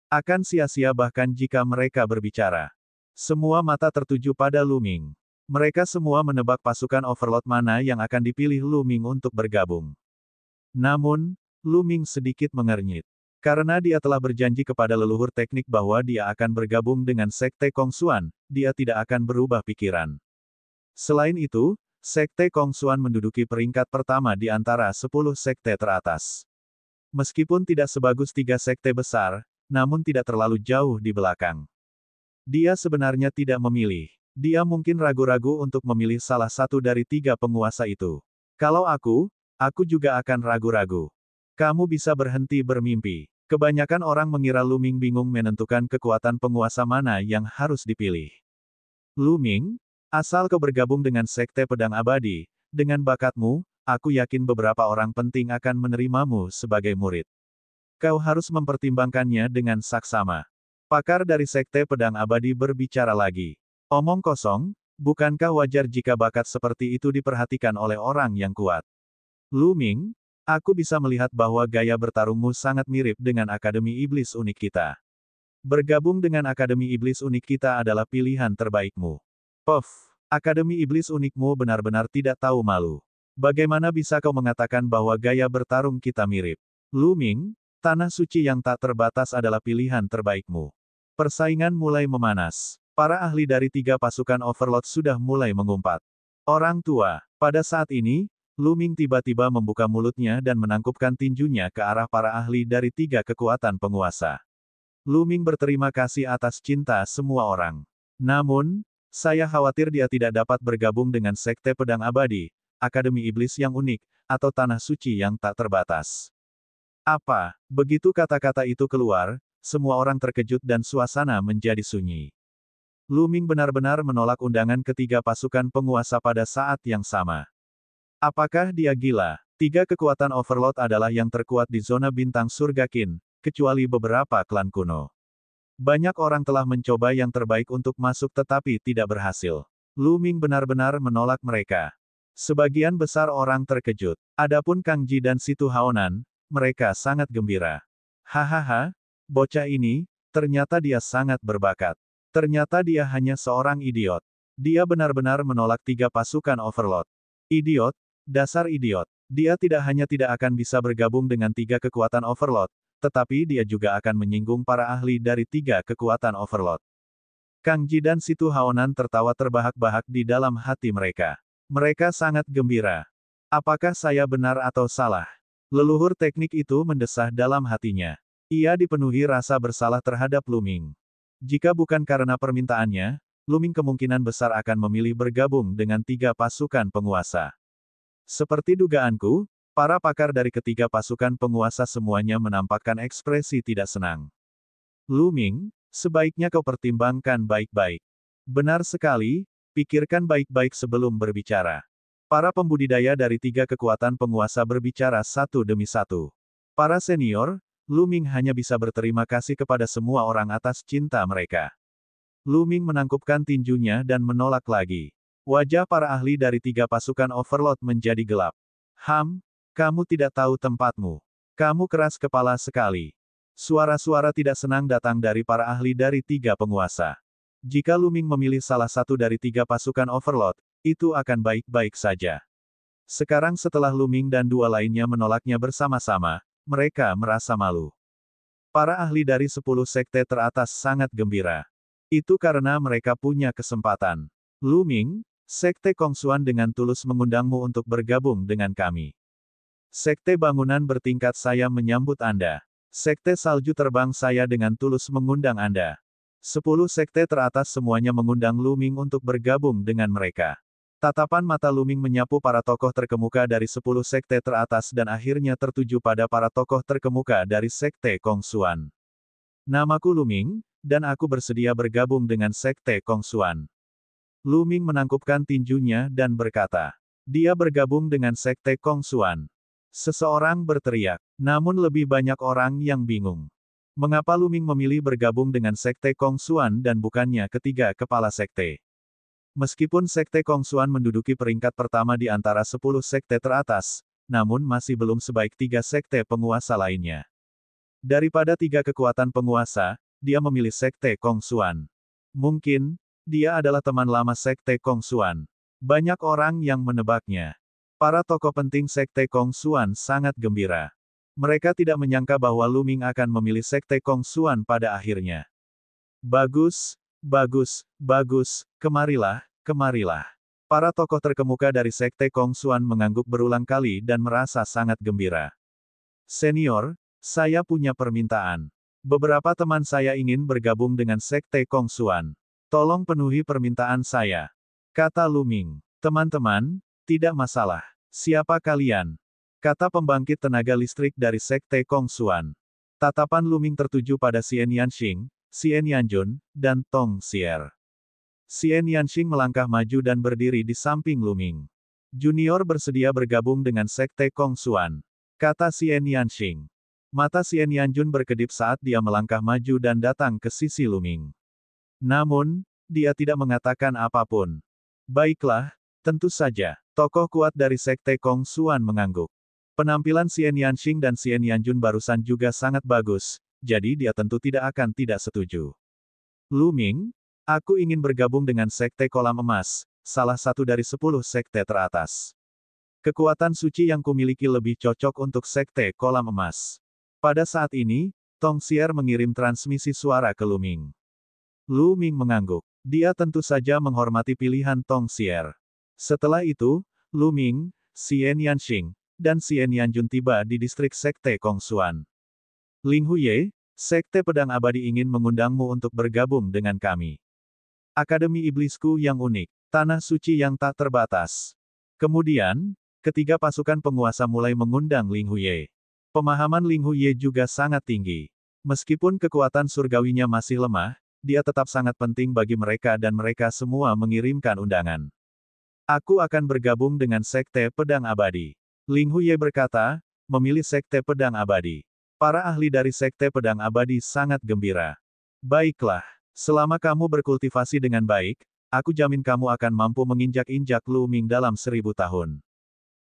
Akan sia-sia bahkan jika mereka berbicara. Semua mata tertuju pada Lu Ming. Mereka semua menebak pasukan Overlord mana yang akan dipilih Lu Ming untuk bergabung. Namun, Lu Ming sedikit mengernyit. Karena dia telah berjanji kepada leluhur teknik bahwa dia akan bergabung dengan Sekte Kongsuan, dia tidak akan berubah pikiran. Selain itu, Sekte Kongsuan menduduki peringkat pertama di antara 10 sekte teratas. Meskipun tidak sebagus 3 sekte besar, namun tidak terlalu jauh di belakang. Dia sebenarnya tidak memilih. Dia mungkin ragu-ragu untuk memilih salah satu dari 3 penguasa itu. Kalau aku juga akan ragu-ragu. Kamu bisa berhenti bermimpi. Kebanyakan orang mengira Lu Ming bingung menentukan kekuatan penguasa mana yang harus dipilih. Lu Ming, asal kau bergabung dengan Sekte Pedang Abadi, dengan bakatmu, aku yakin beberapa orang penting akan menerimamu sebagai murid. Kau harus mempertimbangkannya dengan saksama. Pakar dari Sekte Pedang Abadi berbicara lagi. Omong kosong, bukankah wajar jika bakat seperti itu diperhatikan oleh orang yang kuat? Lu Ming, aku bisa melihat bahwa gaya bertarungmu sangat mirip dengan Akademi Iblis Unik kita. Bergabung dengan Akademi Iblis Unik kita adalah pilihan terbaikmu. Puff, Akademi Iblis Unikmu benar-benar tidak tahu malu. Bagaimana bisa kau mengatakan bahwa gaya bertarung kita mirip? Lu Ming, Tanah suci yang tak terbatas adalah pilihan terbaikmu. Persaingan mulai memanas. Para ahli dari 3 pasukan Overlord sudah mulai mengumpat. Orang tua. Pada saat ini, Lu Ming tiba-tiba membuka mulutnya dan menangkupkan tinjunya ke arah para ahli dari 3 kekuatan penguasa. Lu Ming berterima kasih atas cinta semua orang. Namun, saya khawatir dia tidak dapat bergabung dengan Sekte Pedang Abadi, Akademi Iblis yang unik, atau Tanah Suci yang tak terbatas. Apa? Begitu kata-kata itu keluar, semua orang terkejut dan suasana menjadi sunyi. Lu Ming benar-benar menolak undangan ketiga pasukan penguasa pada saat yang sama. Apakah dia gila? 3 kekuatan Overlord adalah yang terkuat di zona bintang surga Qin, kecuali beberapa klan kuno. Banyak orang telah mencoba yang terbaik untuk masuk tetapi tidak berhasil. Lu Ming benar-benar menolak mereka. Sebagian besar orang terkejut. Adapun Kang Ji dan Situ Haonan, mereka sangat gembira. Hahaha, bocah ini, ternyata dia sangat berbakat. Ternyata dia hanya seorang idiot. Dia benar-benar menolak 3 pasukan Overlord. Idiot, dasar idiot. Dia tidak hanya tidak akan bisa bergabung dengan 3 kekuatan Overlord, tetapi dia juga akan menyinggung para ahli dari 3 kekuatan Overlord. Kang Ji dan Situ Haonan tertawa terbahak-bahak di dalam hati mereka. Mereka sangat gembira. Apakah saya benar atau salah? Leluhur teknik itu mendesah dalam hatinya. Ia dipenuhi rasa bersalah terhadap Lu Ming. Jika bukan karena permintaannya, Lu Ming kemungkinan besar akan memilih bergabung dengan 3 pasukan penguasa. Seperti dugaanku, para pakar dari ketiga pasukan penguasa semuanya menampakkan ekspresi tidak senang. Lu Ming, sebaiknya kau pertimbangkan baik-baik. Benar sekali, pikirkan baik-baik sebelum berbicara. Para pembudidaya dari 3 kekuatan penguasa berbicara satu demi satu. Para senior, Lu Ming hanya bisa berterima kasih kepada semua orang atas cinta mereka. Lu Ming menangkupkan tinjunya dan menolak lagi. Wajah para ahli dari 3 pasukan Overlord menjadi gelap. Kamu tidak tahu tempatmu. Kamu keras kepala sekali. Suara-suara tidak senang datang dari para ahli dari 3 penguasa. Jika Lu Ming memilih salah satu dari 3 pasukan Overlord, itu akan baik-baik saja. Sekarang setelah Lu Ming dan 2 lainnya menolaknya bersama-sama, mereka merasa malu. Para ahli dari 10 sekte teratas sangat gembira. Itu karena mereka punya kesempatan. Lu Ming, Sekte Kongsuan dengan tulus mengundangmu untuk bergabung dengan kami. Sekte Bangunan Bertingkat saya menyambut Anda. Sekte Salju Terbang saya dengan tulus mengundang Anda. 10 sekte teratas semuanya mengundang Lu Ming untuk bergabung dengan mereka. Tatapan mata Lu Ming menyapu para tokoh terkemuka dari 10 sekte teratas dan akhirnya tertuju pada para tokoh terkemuka dari Sekte Kongsuan. Namaku Lu Ming, dan aku bersedia bergabung dengan Sekte Kongsuan. Lu Ming menangkupkan tinjunya dan berkata, dia bergabung dengan Sekte Kongsuan. Seseorang berteriak, namun lebih banyak orang yang bingung. Mengapa Lu Ming memilih bergabung dengan Sekte Kongsuan dan bukannya ketiga kepala sekte? Meskipun Sekte Kongsuan menduduki peringkat pertama di antara 10 sekte teratas, namun masih belum sebaik 3 sekte penguasa lainnya. Daripada 3 kekuatan penguasa, dia memilih Sekte Kongsuan. Mungkin, dia adalah teman lama Sekte Kongsuan. Banyak orang yang menebaknya. Para tokoh penting Sekte Kongsuan sangat gembira. Mereka tidak menyangka bahwa Lu Ming akan memilih Sekte Kongsuan pada akhirnya. Bagus, kemarilah. Para tokoh terkemuka dari Sekte Kongsuan mengangguk berulang kali dan merasa sangat gembira. Senior, saya punya permintaan. Beberapa teman saya ingin bergabung dengan Sekte Kongsuan. Tolong penuhi permintaan saya. Kata Lu Ming. Teman-teman, tidak masalah. Siapa kalian? Kata pembangkit tenaga listrik dari Sekte Kongsuan. Tatapan Lu Ming tertuju pada Xian Yanxing, Xian Yanjun, dan Tong Xier. Xian Yanxing melangkah maju dan berdiri di samping Lu Ming. Junior bersedia bergabung dengan Sekte Kongsuan. Kata Xian Yanxing. Mata Xian Yanjun berkedip saat dia melangkah maju dan datang ke sisi Lu Ming. Namun, dia tidak mengatakan apapun. Baiklah, tentu saja, tokoh kuat dari Sekte Kongsuan mengangguk. Penampilan Xian Yanxing dan Xian Yanjun barusan juga sangat bagus, jadi dia tentu tidak akan tidak setuju. Lu Ming, aku ingin bergabung dengan Sekte Kolam Emas, salah satu dari 10 sekte teratas. Kekuatan suci yang kumiliki lebih cocok untuk Sekte Kolam Emas. Pada saat ini, Tong Xier mengirim transmisi suara ke Lu Ming. Lu Ming mengangguk. Dia tentu saja menghormati pilihan Tong Xier. Setelah itu, Lu Ming, Xian Yanxing, dan Xian Yanjun tiba di distrik Sekte Kongsuan. Ling Huye, Sekte Pedang Abadi ingin mengundangmu untuk bergabung dengan kami. Akademi Iblisku yang unik, tanah suci yang tak terbatas. Kemudian, ketiga pasukan penguasa mulai mengundang Ling Huye. Pemahaman Ling Huye juga sangat tinggi. Meskipun kekuatan surgawinya masih lemah, dia tetap sangat penting bagi mereka dan mereka semua mengirimkan undangan. Aku akan bergabung dengan Sekte Pedang Abadi. Ling Huye berkata, memilih Sekte Pedang Abadi. Para ahli dari Sekte Pedang Abadi sangat gembira. Baiklah. Selama kamu berkultivasi dengan baik, aku jamin kamu akan mampu menginjak-injak Lu Ming dalam 1000 tahun.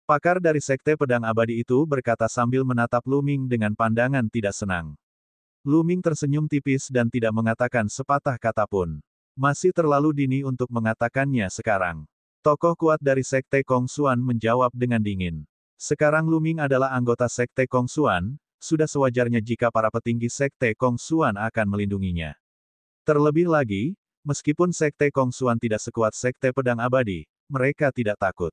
Pakar dari Sekte Pedang Abadi itu berkata sambil menatap Lu Ming dengan pandangan tidak senang. Lu Ming tersenyum tipis dan tidak mengatakan sepatah kata pun. Masih terlalu dini untuk mengatakannya sekarang. Tokoh kuat dari Sekte Kongsuan menjawab dengan dingin. Sekarang Lu Ming adalah anggota Sekte Kongsuan, sudah sewajarnya jika para petinggi Sekte Kongsuan akan melindunginya. Terlebih lagi, meskipun Sekte Kongsuan tidak sekuat Sekte Pedang Abadi, mereka tidak takut.